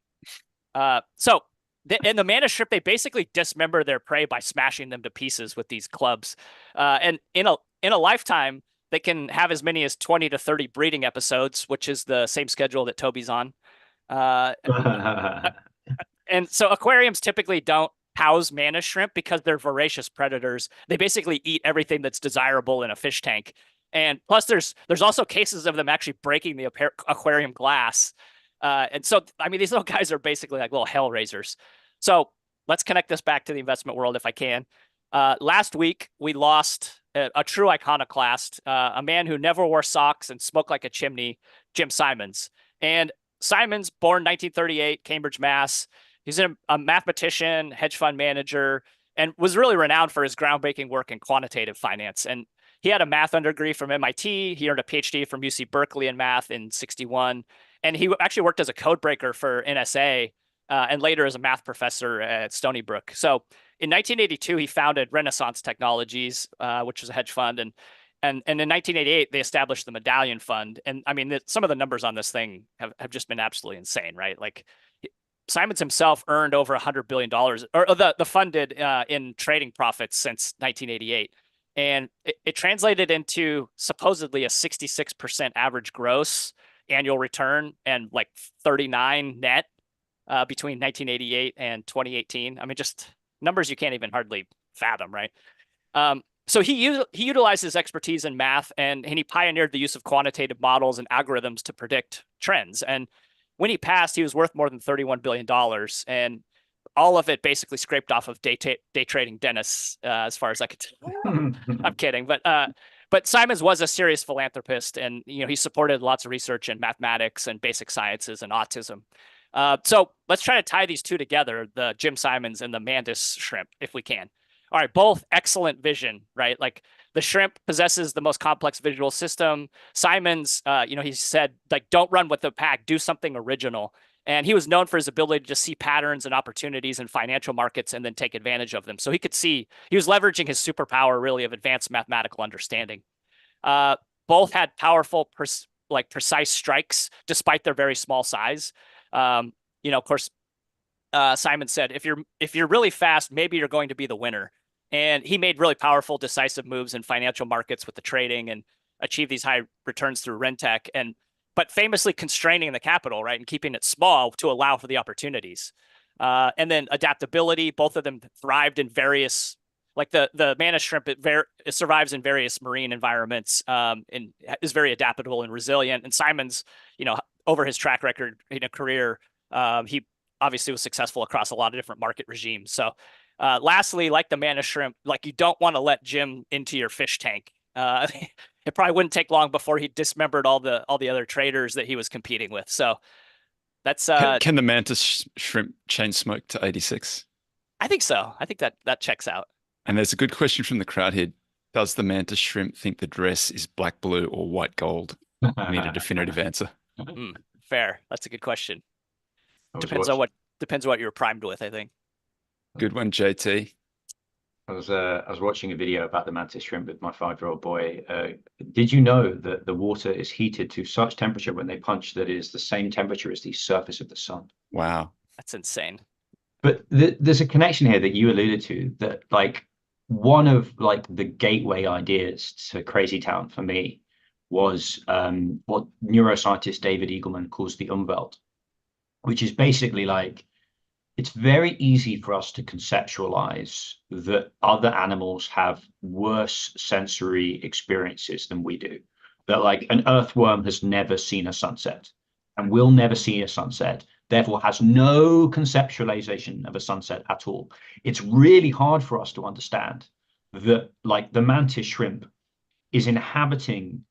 In the mantis shrimp, they basically dismember their prey by smashing them to pieces with these clubs. And in a lifetime, they can have as many as 20 to 30 breeding episodes, which is the same schedule that Toby's on. And so aquariums typically don't house mantis shrimp because they're voracious predators. They basically eat everything that's desirable in a fish tank. And plus, there's also cases of them actually breaking the aquarium glass. And so, I mean, these little guys are basically like little hell raisers. So let's connect this back to the investment world if I can. Last week, we lost a true iconoclast, a man who never wore socks and smoked like a chimney, Jim Simons. And Simons, born 1938, Cambridge, Mass. He's a mathematician, hedge fund manager, and was really renowned for his groundbreaking work in quantitative finance. And he had a math underdegree from MIT. He earned a PhD from UC Berkeley in math in 1961. And he actually worked as a code breaker for NSA and later as a math professor at Stony Brook. So in 1982, he founded Renaissance Technologies, which was a hedge fund. And in 1988, they established the Medallion Fund. And I mean, some of the numbers on this thing have just been absolutely insane, right? Like Simons himself earned over $100 billion, or the fund did in trading profits since 1988. And it translated into supposedly a 66% average gross annual return and like 39 net between 1988 and 2018. I mean, just numbers you can't even hardly fathom, right? So he utilized his expertise in math and he pioneered the use of quantitative models and algorithms to predict trends. And when he passed, he was worth more than $31 billion. And all of it basically scraped off of day trading Dennis, as far as I could tell. I'm kidding, but Simons was a serious philanthropist, and he supported lots of research in mathematics and basic sciences and autism. So let's try to tie these two together, the Jim Simons and the mantis shrimp, if we can. All right, both excellent vision, right? Like the shrimp possesses the most complex visual system. Simons, he said, like, don't run with the pack, do something original. And he was known for his ability to just see patterns and opportunities in financial markets and then take advantage of them. So he was leveraging his superpower, really, of advanced mathematical understanding. Both had powerful, precise strikes, despite their very small size. Of course, Simon said, if you're really fast, maybe you're going to be the winner. And he made really powerful, decisive moves in financial markets with the trading and achieved these high returns through Rentec, but famously constraining the capital, right, and keeping it small to allow for the opportunities. And then adaptability, both of them thrived in various, like the mantis shrimp, it survives in various marine environments, and is very adaptable and resilient. And Simons, over his track record in a career, he obviously was successful across a lot of different market regimes. So lastly, like the mantis shrimp, like you don't want to let Jim into your fish tank. It probably wouldn't take long before he dismembered all the other traders that he was competing with. So that's
can the mantis shrimp chain smoke to 86?
I think so. I think that checks out.
And there's a good question from the crowd here. Does the mantis shrimp think the dress is black, blue, or white gold? I need a definitive answer.
Fair. That's a good question. Depends what you're primed with, I think.
Good one, JT.
I was watching a video about the mantis shrimp with my 5-year-old boy. Did you know that the water is heated to such temperature when they punch that it is the same temperature as the surface of the sun?
Wow.
That's insane.
But there's a connection here that you alluded to, that like one of like the gateway ideas to Crazy Town for me was what neuroscientist David Eagleman calls the umwelt, which is basically like, it's very easy for us to conceptualize that other animals have worse sensory experiences than we do. That like an earthworm has never seen a sunset and will never see a sunset, therefore has no conceptualization of a sunset at all. It's really hard for us to understand that like the mantis shrimp is inhabiting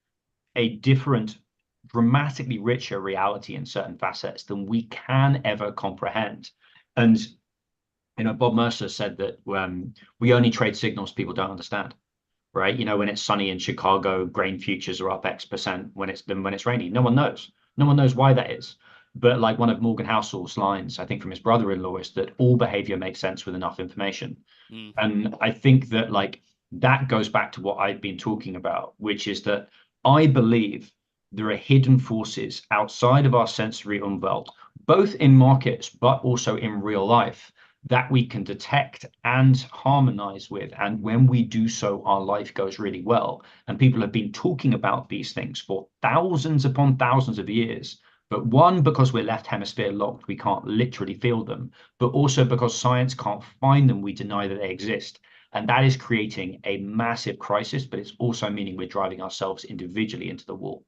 a different, dramatically richer reality in certain facets than we can ever comprehend. And Bob Mercer said that we only trade signals people don't understand, right? When it's sunny in Chicago, grain futures are up X%. When it's rainy, no one knows. No one knows why that is. But like one of Morgan Housel's lines, I think from his brother-in-law, is that all behavior makes sense with enough information. And I think that like that goes back to what I've been talking about, which is that I believe there are hidden forces outside of our sensory umwelt, both in markets, but also in real life, that we can detect and harmonize with. And when we do so, our life goes really well. And people have been talking about these things for thousands upon thousands of years. But one, because we're left hemisphere locked, we can't literally feel them, but also because science can't find them, we deny that they exist. And that is creating a massive crisis, but it's also meaning we're driving ourselves individually into the wall.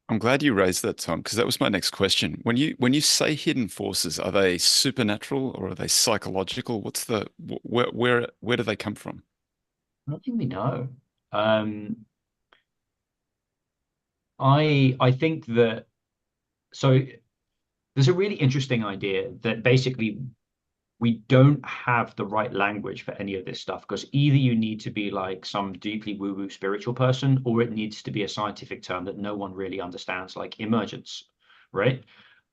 I'm glad you raised that, Tom, because that was my next question. When you say hidden forces, are they supernatural or are they psychological? Where do they come from?
I don't think we know. I think that, so there's a really interesting idea that basically we don't have the right language for any of this stuff, because either you need to be like some deeply woo-woo spiritual person, or it needs to be a scientific term that no one really understands, like emergence, right?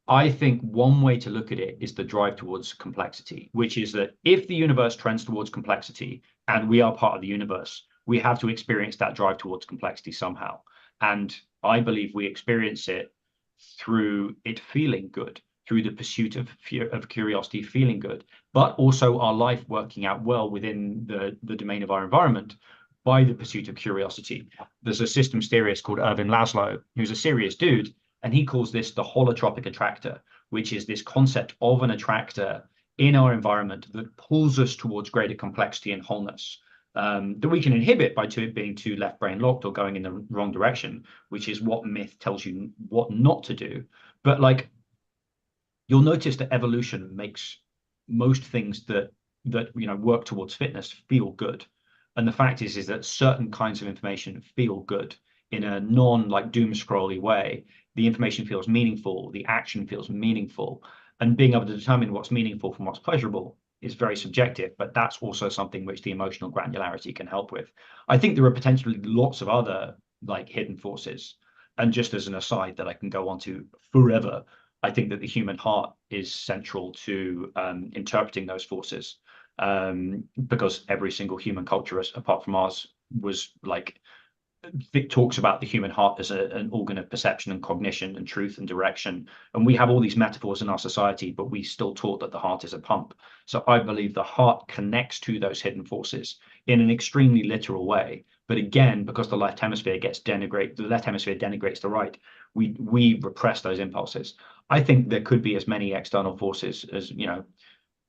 I think one way to look at it is the drive towards complexity, which is that if the universe trends towards complexity and we are part of the universe, we have to experience that drive towards complexity somehow. And I believe we experience it through it feeling good, through the pursuit of curiosity feeling good, but also our life working out well within the domain of our environment by the pursuit of curiosity. There's a systems theorist called Ervin Laszlo, who's a serious dude, and he calls this the holotropic attractor, which is this concept of an attractor in our environment that pulls us towards greater complexity and wholeness, that we can inhibit by being too left brain locked or going in the wrong direction, which is what myth tells you what not to do. But like, you'll notice that evolution makes most things that work towards fitness feel good. And the fact is that certain kinds of information feel good in a non like doom scrolly way. The information feels meaningful, the action feels meaningful, and being able to determine what's meaningful from what's pleasurable is very subjective, but that's also something which the emotional granularity can help with. I think there are potentially lots of other like hidden forces. And just as an aside that I can go on to forever, I think that the human heart is central to interpreting those forces, because every single human culture, apart from ours, was like it talks about the human heart as an organ of perception and cognition and truth and direction. And we have all these metaphors in our society, but we still taught that the heart is a pump. So I believe the heart connects to those hidden forces in an extremely literal way. But again, because the left hemisphere gets denigrated, the left hemisphere denigrates the right, we repress those impulses. I think there could be as many external forces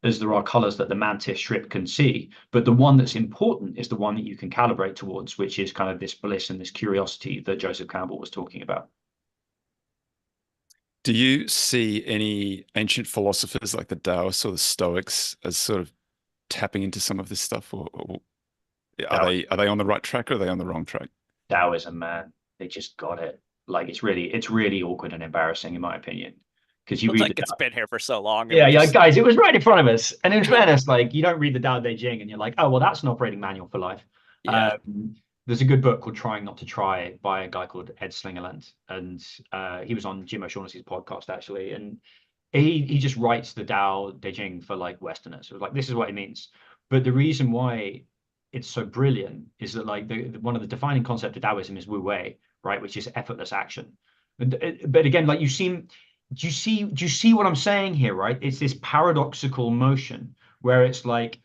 as there are colors that the mantis shrimp can see. But the one that's important is the one that you can calibrate towards, which is kind of this bliss and this curiosity that Joseph Campbell was talking about.
Do you see any ancient philosophers like the Taoists or the Stoics as sort of tapping into some of this stuff, or are they on the right track, or are they on the wrong track?
Taoism, man, they just got it. Like it's really awkward and embarrassing, in my opinion. Because you
Looks
read
like it's been here for so long.
yeah, guys, it was right in front of us. And in fairness, like you don't read the Tao Te Ching and you're like, oh, well, that's an operating manual for life.
Yeah.
There's a good book called Trying Not to Try by a guy called Ed Slingerland. And he was on Jim O'Shaughnessy's podcast, actually. And he just writes the Tao Te Ching for like Westerners. It was like, this is what it means. But the reason why it's so brilliant is that like one of the defining concepts of Taoism is Wu Wei, right? Which is effortless action. But again, like do you see what I'm saying here, right? It's this paradoxical motion where it's like,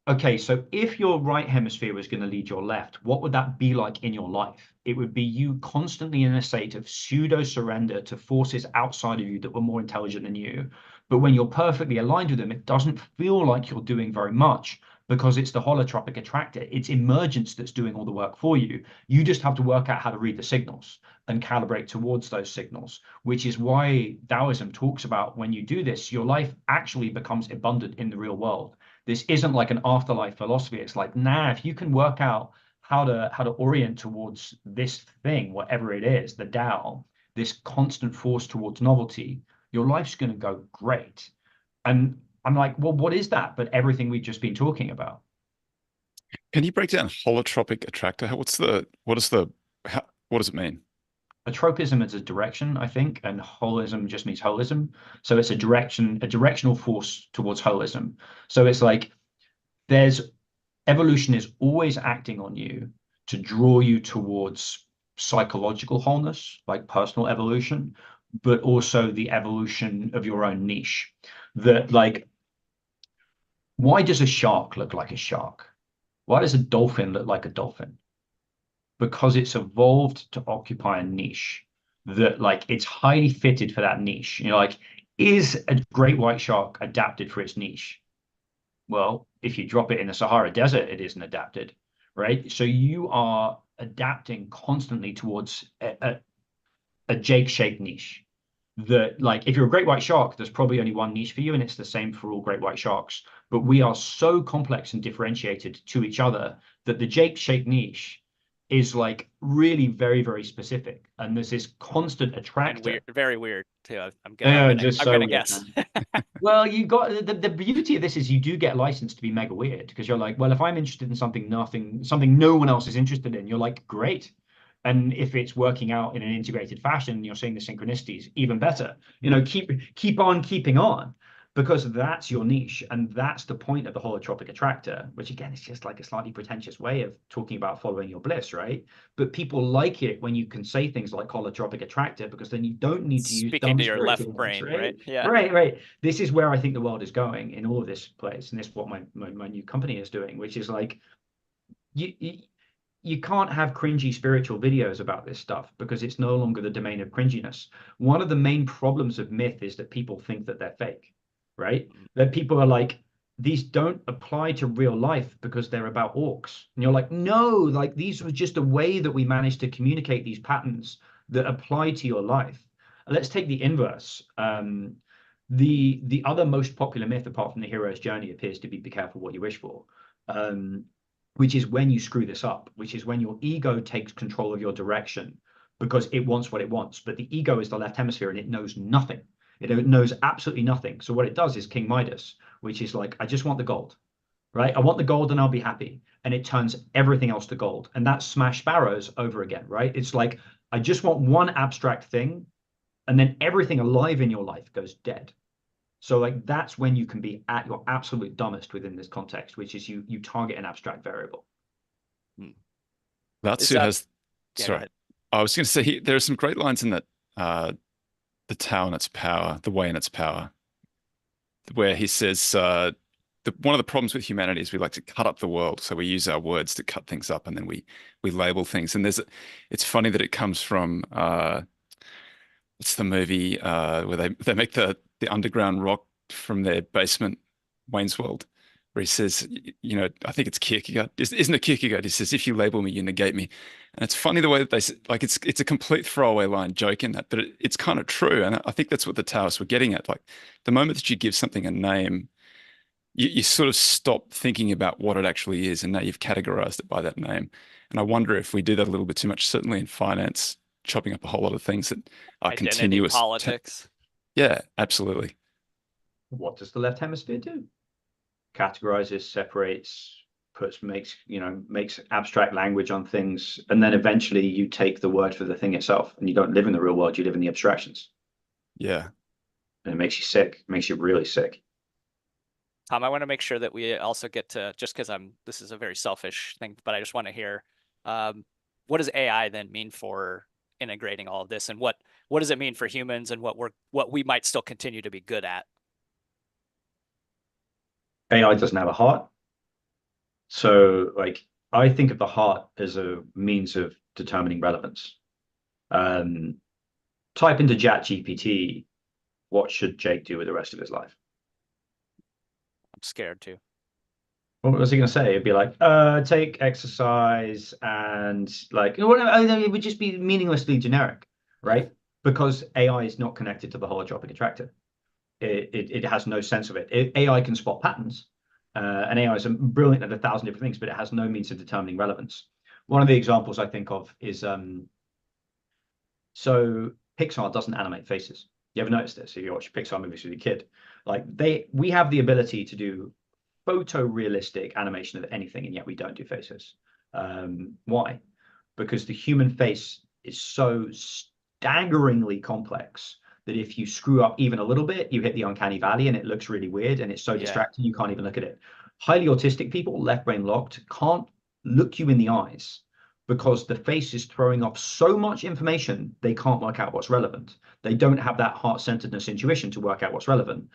okay, so if your right hemisphere was going to lead your left, what would that be like in your life? It would be you constantly in a state of pseudo surrender to forces outside of you that were more intelligent than you. But when you're perfectly aligned with them, it doesn't feel like you're doing very much because it's the holotropic attractor. It's emergence that's doing all the work for you. You just have to work out how to read the signals and calibrate towards those signals, which is why Taoism talks about when you do this, your life actually becomes abundant in the real world. This isn't like an afterlife philosophy. It's like, nah, if you can work out how to orient towards this thing, whatever it is, the Tao, this constant force towards novelty, your life's going to go great. And I'm like, well, what is that? But everything we've just been talking about.
Can you break down holotropic attractor? What does it mean?
A tropism is a direction, I think, and holism just means holism. So it's a directional force towards holism. So it's like evolution is always acting on you to draw you towards psychological wholeness, like personal evolution, but also the evolution of your own niche. That like, why does a shark look like a shark? Why does a dolphin look like a dolphin? Because it's evolved to occupy a niche that like it's highly fitted for that niche. Like, is a great white shark adapted for its niche? Well, if you drop it in the Sahara Desert, it isn't adapted, right? So you are adapting constantly towards a Jake-shaped niche. That like if you're a great white shark, there's probably only one niche for you, and it's the same for all great white sharks. But we are so complex and differentiated to each other that the Jake-shaped niche is like really very, very specific. And there's this constant attractor.
And very weird too. I'm gonna guess.
Well, you got the beauty of this is you do get licensed to be mega weird because you're like, well, if I'm interested in something no one else is interested in, you're like, great. And if it's working out in an integrated fashion, you're seeing the synchronicities, even better. Keep on keeping on, because that's your niche, and that's the point of the holotropic attractor, which again is just like a slightly pretentious way of talking about following your bliss, right? But people like it when you can say things like holotropic attractor, because then you don't need to use
speaking to your left brain, right?
Yeah, right. This is where I think the world is going in all of this place, and this is what my new company is doing, which is like you can't have cringy spiritual videos about this stuff because it's no longer the domain of cringiness. One of the main problems of myth is that people think that they're fake, right? That people are like, these don't apply to real life because they're about orcs. And you're like, no, like these were just a way that we managed to communicate these patterns that apply to your life. Let's take the inverse. The other most popular myth, apart from the hero's journey, appears to be careful what you wish for, which is when you screw this up, which is when your ego takes control of your direction because it wants what it wants. But the ego is the left hemisphere and it knows nothing. It knows absolutely nothing. So what it does is King Midas, which is like, I just want the gold, right? I want the gold and I'll be happy. And it turns everything else to gold. And that's Smash Sparrows over again, right? It's like, I just want one abstract thing, and then everything alive in your life goes dead. So like that's when you can be at your absolute dumbest within this context, which is you target an abstract variable.
That's
Is
who
that
has.
yeah, go
Sorry,
ahead.
I was going to say there are some great lines in that. The Tao and its power, the way and its power, where he says one of the problems with humanity is we like to cut up the world, so we use our words to cut things up, and then we label things. And it's funny that it comes from what's the movie where they make the underground rock from their basement, Wayne's World, where he says, I think it's Kierkegaard. Isn't it Kierkegaard? He says, if you label me, you negate me. And it's funny the way that like it's a complete throwaway line joke in that, but it's kind of true. And I think that's what the Taoists were getting at. Like the moment that you give something a name, you sort of stop thinking about what it actually is, and now you've categorized it by that name. And I wonder if we do that a little bit too much, certainly in finance, chopping up a whole lot of things that are
Identity
continuous.
politics.
Yeah, absolutely.
What does the left hemisphere do? Categorizes, separates, makes abstract language on things, and then eventually you take the word for the thing itself, and you don't live in the real world, you live in the abstractions.
Yeah.
And it makes you sick, it makes you really sick.
Tom, I want to make sure that we also get to, just because this is a very selfish thing, but I just want to hear, what does AI then mean for integrating all of this, and what does it mean for humans, and what we might still continue to be good at?
AI doesn't have a heart. So like I think of the heart as a means of determining relevance. Type into ChatGPT, what should Jake do with the rest of his life?
I'm scared too.
What was he going to say? It'd be like, take exercise and like, it would just be meaninglessly generic, right? Because AI is not connected to the holotropic attractor. It has no sense of it. AI can spot patterns, and AI is brilliant at 1,000 different things, but it has no means of determining relevance. One of the examples I think of is so Pixar doesn't animate faces. You ever notice this if you watch Pixar movies with your kid? Like we have the ability to do photorealistic animation of anything, and yet we don't do faces. Why? Because the human face is so staggeringly complex that if you screw up even a little bit, you hit the uncanny valley and it looks really weird and it's so distracting you can't even look at it. Highly autistic people, left brain locked, can't look you in the eyes because the face is throwing off so much information they can't work out what's relevant. They don't have that heart-centeredness intuition to work out what's relevant.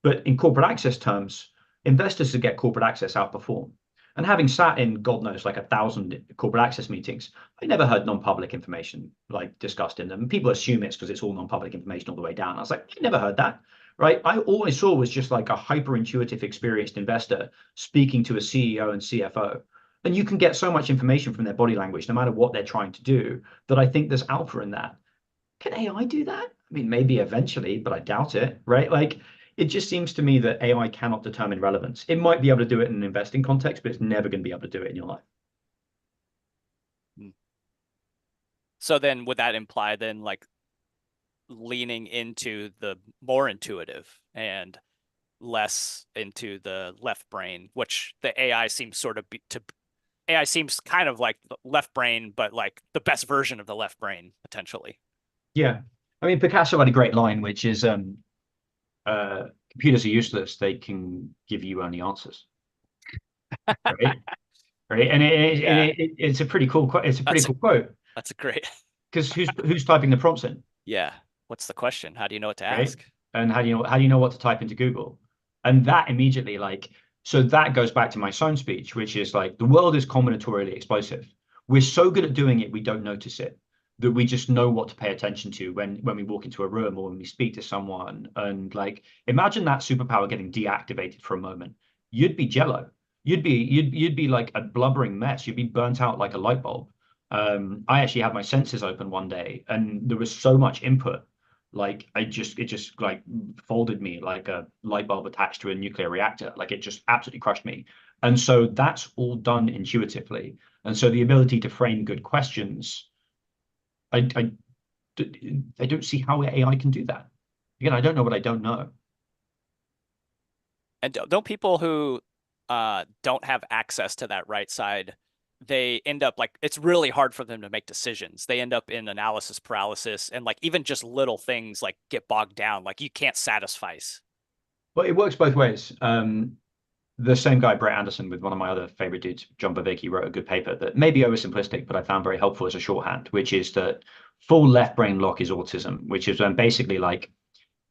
But in corporate access terms, investors that get corporate access outperform. And having sat in, God knows, like 1,000 corporate access meetings, I never heard non-public information like discussed in them. People assume it's because it's all non-public information all the way down. I was like, I never heard that, right? All I saw was just like a hyper-intuitive, experienced investor speaking to a CEO and CFO. And you can get so much information from their body language, no matter what they're trying to do, that I think there's alpha in that. Can AI do that? I mean, maybe eventually, but I doubt it, right? Like, it just seems to me that AI cannot determine relevance. It might be able to do it in an investing context, but it's never going to be able to do it in your life.
So then would that imply then like leaning into the more intuitive and less into the left brain, which the AI seems AI seems kind of like the left brain, but like the best version of the left brain potentially.
Yeah. I mean, Picasso had a great line, which is computers are useless. They can give you only answers. Right. Right. And it's a pretty cool quote. It's a pretty cool quote.
That's a great.
Because who's typing the prompts in?
Yeah. What's the question? How do you know what to
Right?
ask?
And how do you know what to type into Google? And that immediately so that goes back to my Sohn speech, which is like the world is combinatorially explosive. We're so good at doing it, we don't notice it. That we just know what to pay attention to when we walk into a room or when we speak to someone. And like, imagine that superpower getting deactivated for a moment. You'd be jello. You'd be like a blubbering mess. You'd be burnt out like a light bulb. I actually had my senses open one day, and there was so much input Like it just like folded me like a light bulb attached to a nuclear reactor. Like it just absolutely crushed me. And so that's all done intuitively. And so the ability to frame good questions, I I don't see how AI can do that. Again, I don't know what I don't know.
And don't people who don't have access to that right side, they end up like it's really hard for them to make decisions. They end up in analysis paralysis, and like even just little things like get bogged down. Like you can't satisfy.
Well, it works both ways. The same guy, Brett Anderson, with one of my other favorite dudes, John Bavicki, wrote a good paper that may be oversimplistic, but I found very helpful as a shorthand, which is that full left brain lock is autism, which is basically like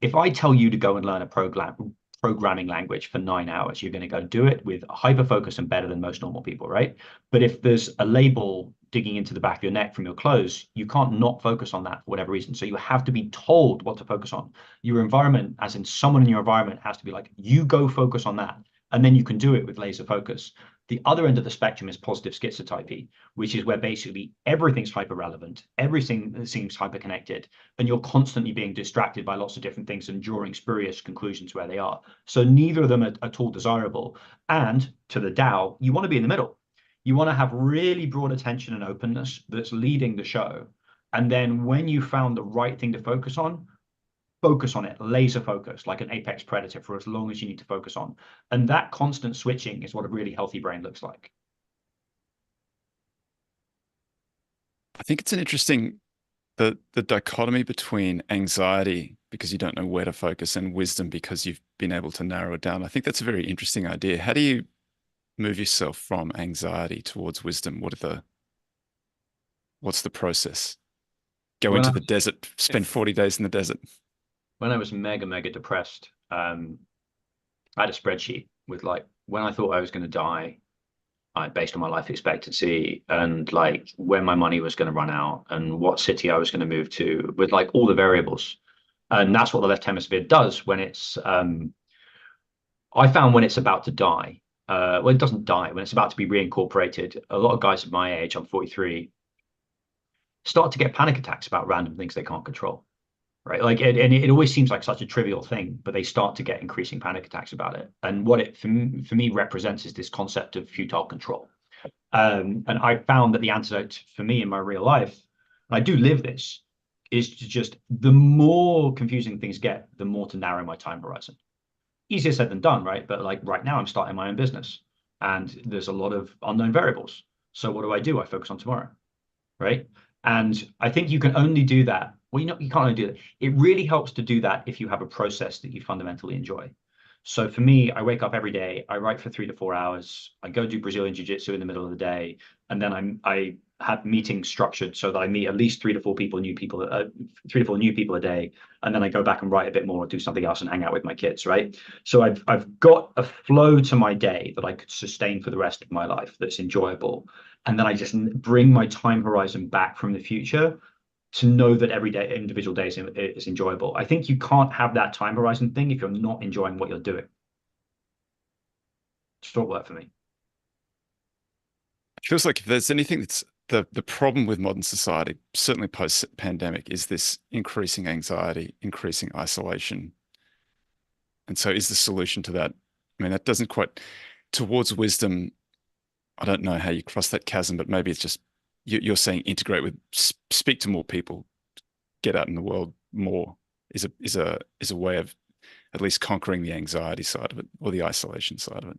if I tell you to go and learn a programming language for 9 hours, you're going to go do it with hyper focus and better than most normal people, right? But if there's a label digging into the back of your neck from your clothes, you can't not focus on that for whatever reason. So you have to be told what to focus on. Your environment, as in someone in your environment, has to be like, you go focus on that. And then you can do it with laser focus. The other end of the spectrum is positive schizotypy, which is where basically everything's hyper relevant, everything seems hyper connected, and you're constantly being distracted by lots of different things and drawing spurious conclusions where they are. So neither of them are at all desirable. And to the Tao, you want to be in the middle. You want to have really broad attention and openness that's leading the show. And then when you found the right thing to focus on it, laser focus, like an apex predator for as long as you need to focus on. And that constant switching is what a really healthy brain looks like.
I think it's an interesting the dichotomy between anxiety because you don't know where to focus and wisdom because you've been able to narrow it down. I think that's a very interesting idea. How do you move yourself from anxiety towards wisdom? What's the process? Go
When
into
I
the desert, spend 40 days in the desert.
when I was mega depressed, I had a spreadsheet with like when I thought I was going to die, based on my life expectancy and like when my money was going to run out and what city I was going to move to, with like all the variables. And that's what the left hemisphere does when it's. I found when it's about to die. Well, it doesn't die when it's about to be reincorporated. A lot of guys at my age, I'm 43, start to get panic attacks about random things they can't control. Right. Like, and it always seems like such a trivial thing, but they start to get increasing panic attacks about it. And what it for me represents is this concept of futile control. And I found that the antidote for me in my real life, and I do live this, is to just the more confusing things get, the more to narrow my time horizon. Easier said than done, right? But like right now, I'm starting my own business and there's a lot of unknown variables. So what do? I focus on tomorrow, right? And I think you can only do that. Well, you can't only do that. It really helps to do that if you have a process that you fundamentally enjoy. So for me, I wake up every day, I write for 3 to 4 hours, I go do Brazilian Jiu-Jitsu in the middle of the day, and then I have meetings structured so that I meet at least 3 to 4 new people a day, and then I go back and write a bit more, do something else, and hang out with my kids, right? So I've got a flow to my day that I could sustain for the rest of my life that's enjoyable, and then I just bring my time horizon back from the future to know that every day, individual day is enjoyable. I think you can't have that time horizon thing if you're not enjoying what you're doing. It's not work for me.
It feels like if there's anything that's the problem with modern society, certainly post-pandemic, is this increasing anxiety, increasing isolation. And so is the solution to that? I mean, that doesn't quite towards wisdom. I don't know how you cross that chasm, but maybe it's just you're saying integrate with, speak to more people, get out in the world more is a way of at least conquering the anxiety side of it or the isolation side of it.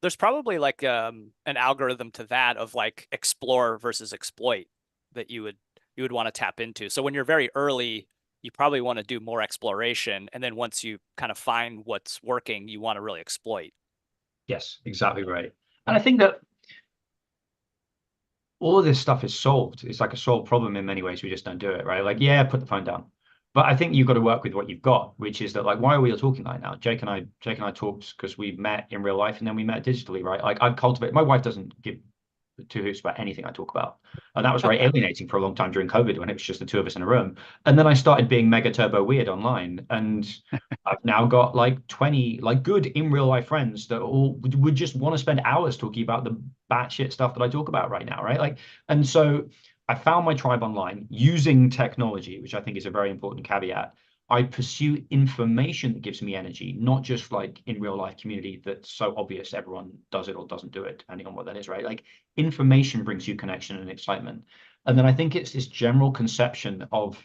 There's probably like an algorithm to that of like explore versus exploit that you would want to tap into. So when you're very early, you probably want to do more exploration, and then once you kind of find what's working, you want to really exploit.
Yes, exactly right. And I think that all of this stuff is solved. It's like a solved problem in many ways. We just don't do it, right? Like, yeah, put the phone down. But I think you've got to work with what you've got, which is that like, why are we all talking right now? Jake and I talked because we met in real life and then we met digitally, right? Like I've cultivated, my wife doesn't give two hoots about anything I talk about. And that was very alienating for a long time during COVID when it was just the two of us in a room. And then I started being mega turbo weird online. And I've now got like 20 like good in real life friends that all would just want to spend hours talking about the batshit stuff that I talk about right now, right? Like, and so I found my tribe online using technology, which I think is a very important caveat. I pursue information that gives me energy, not just like in real life community that's so obvious everyone does it or doesn't do it, depending on what that is, right? Like information brings you connection and excitement. And then I think it's this general conception of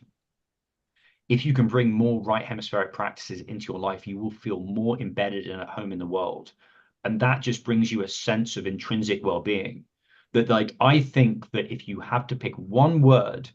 if you can bring more right hemispheric practices into your life, you will feel more embedded and at home in the world. And that just brings you a sense of intrinsic well-being. That like I think that if you have to pick one word,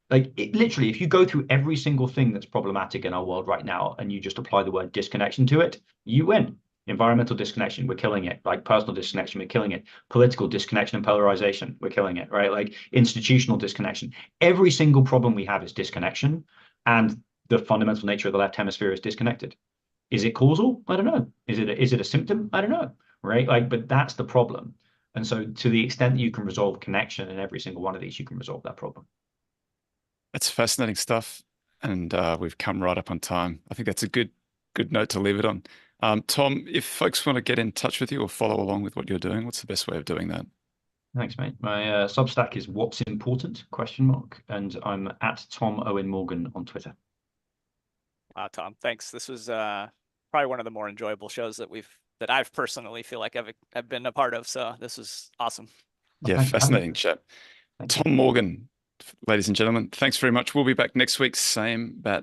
like literally, if you go through every single thing that's problematic in our world right now and you just apply the word disconnection to it, you win. Environmental disconnection, we're killing it. Like personal disconnection, we're killing it. Political disconnection and polarization, we're killing it, right? Like institutional disconnection. Every single problem we have is disconnection. And the fundamental nature of the left hemisphere is disconnected. Is it causal? I don't know. Is it a symptom? I don't know, right? Like, but that's the problem. And so to the extent that you can resolve connection in every single one of these, you can resolve that problem.
That's fascinating stuff. And we've come right up on time. I think that's a good note to leave it on. Tom, if folks want to get in touch with you or follow along with what you're doing, what's the best way of doing that?
Thanks, mate. My Substack is What's Important? ? And I'm at Tom Owen Morgan on Twitter.
Wow, Tom, thanks. This was probably one of the more enjoyable shows that I've personally feel like I've been a part of. So this was awesome.
Well,
Yeah, fascinating chat.
Thank you.
Tom Morgan, ladies and gentlemen, thanks very much. We'll be back next week, same bat.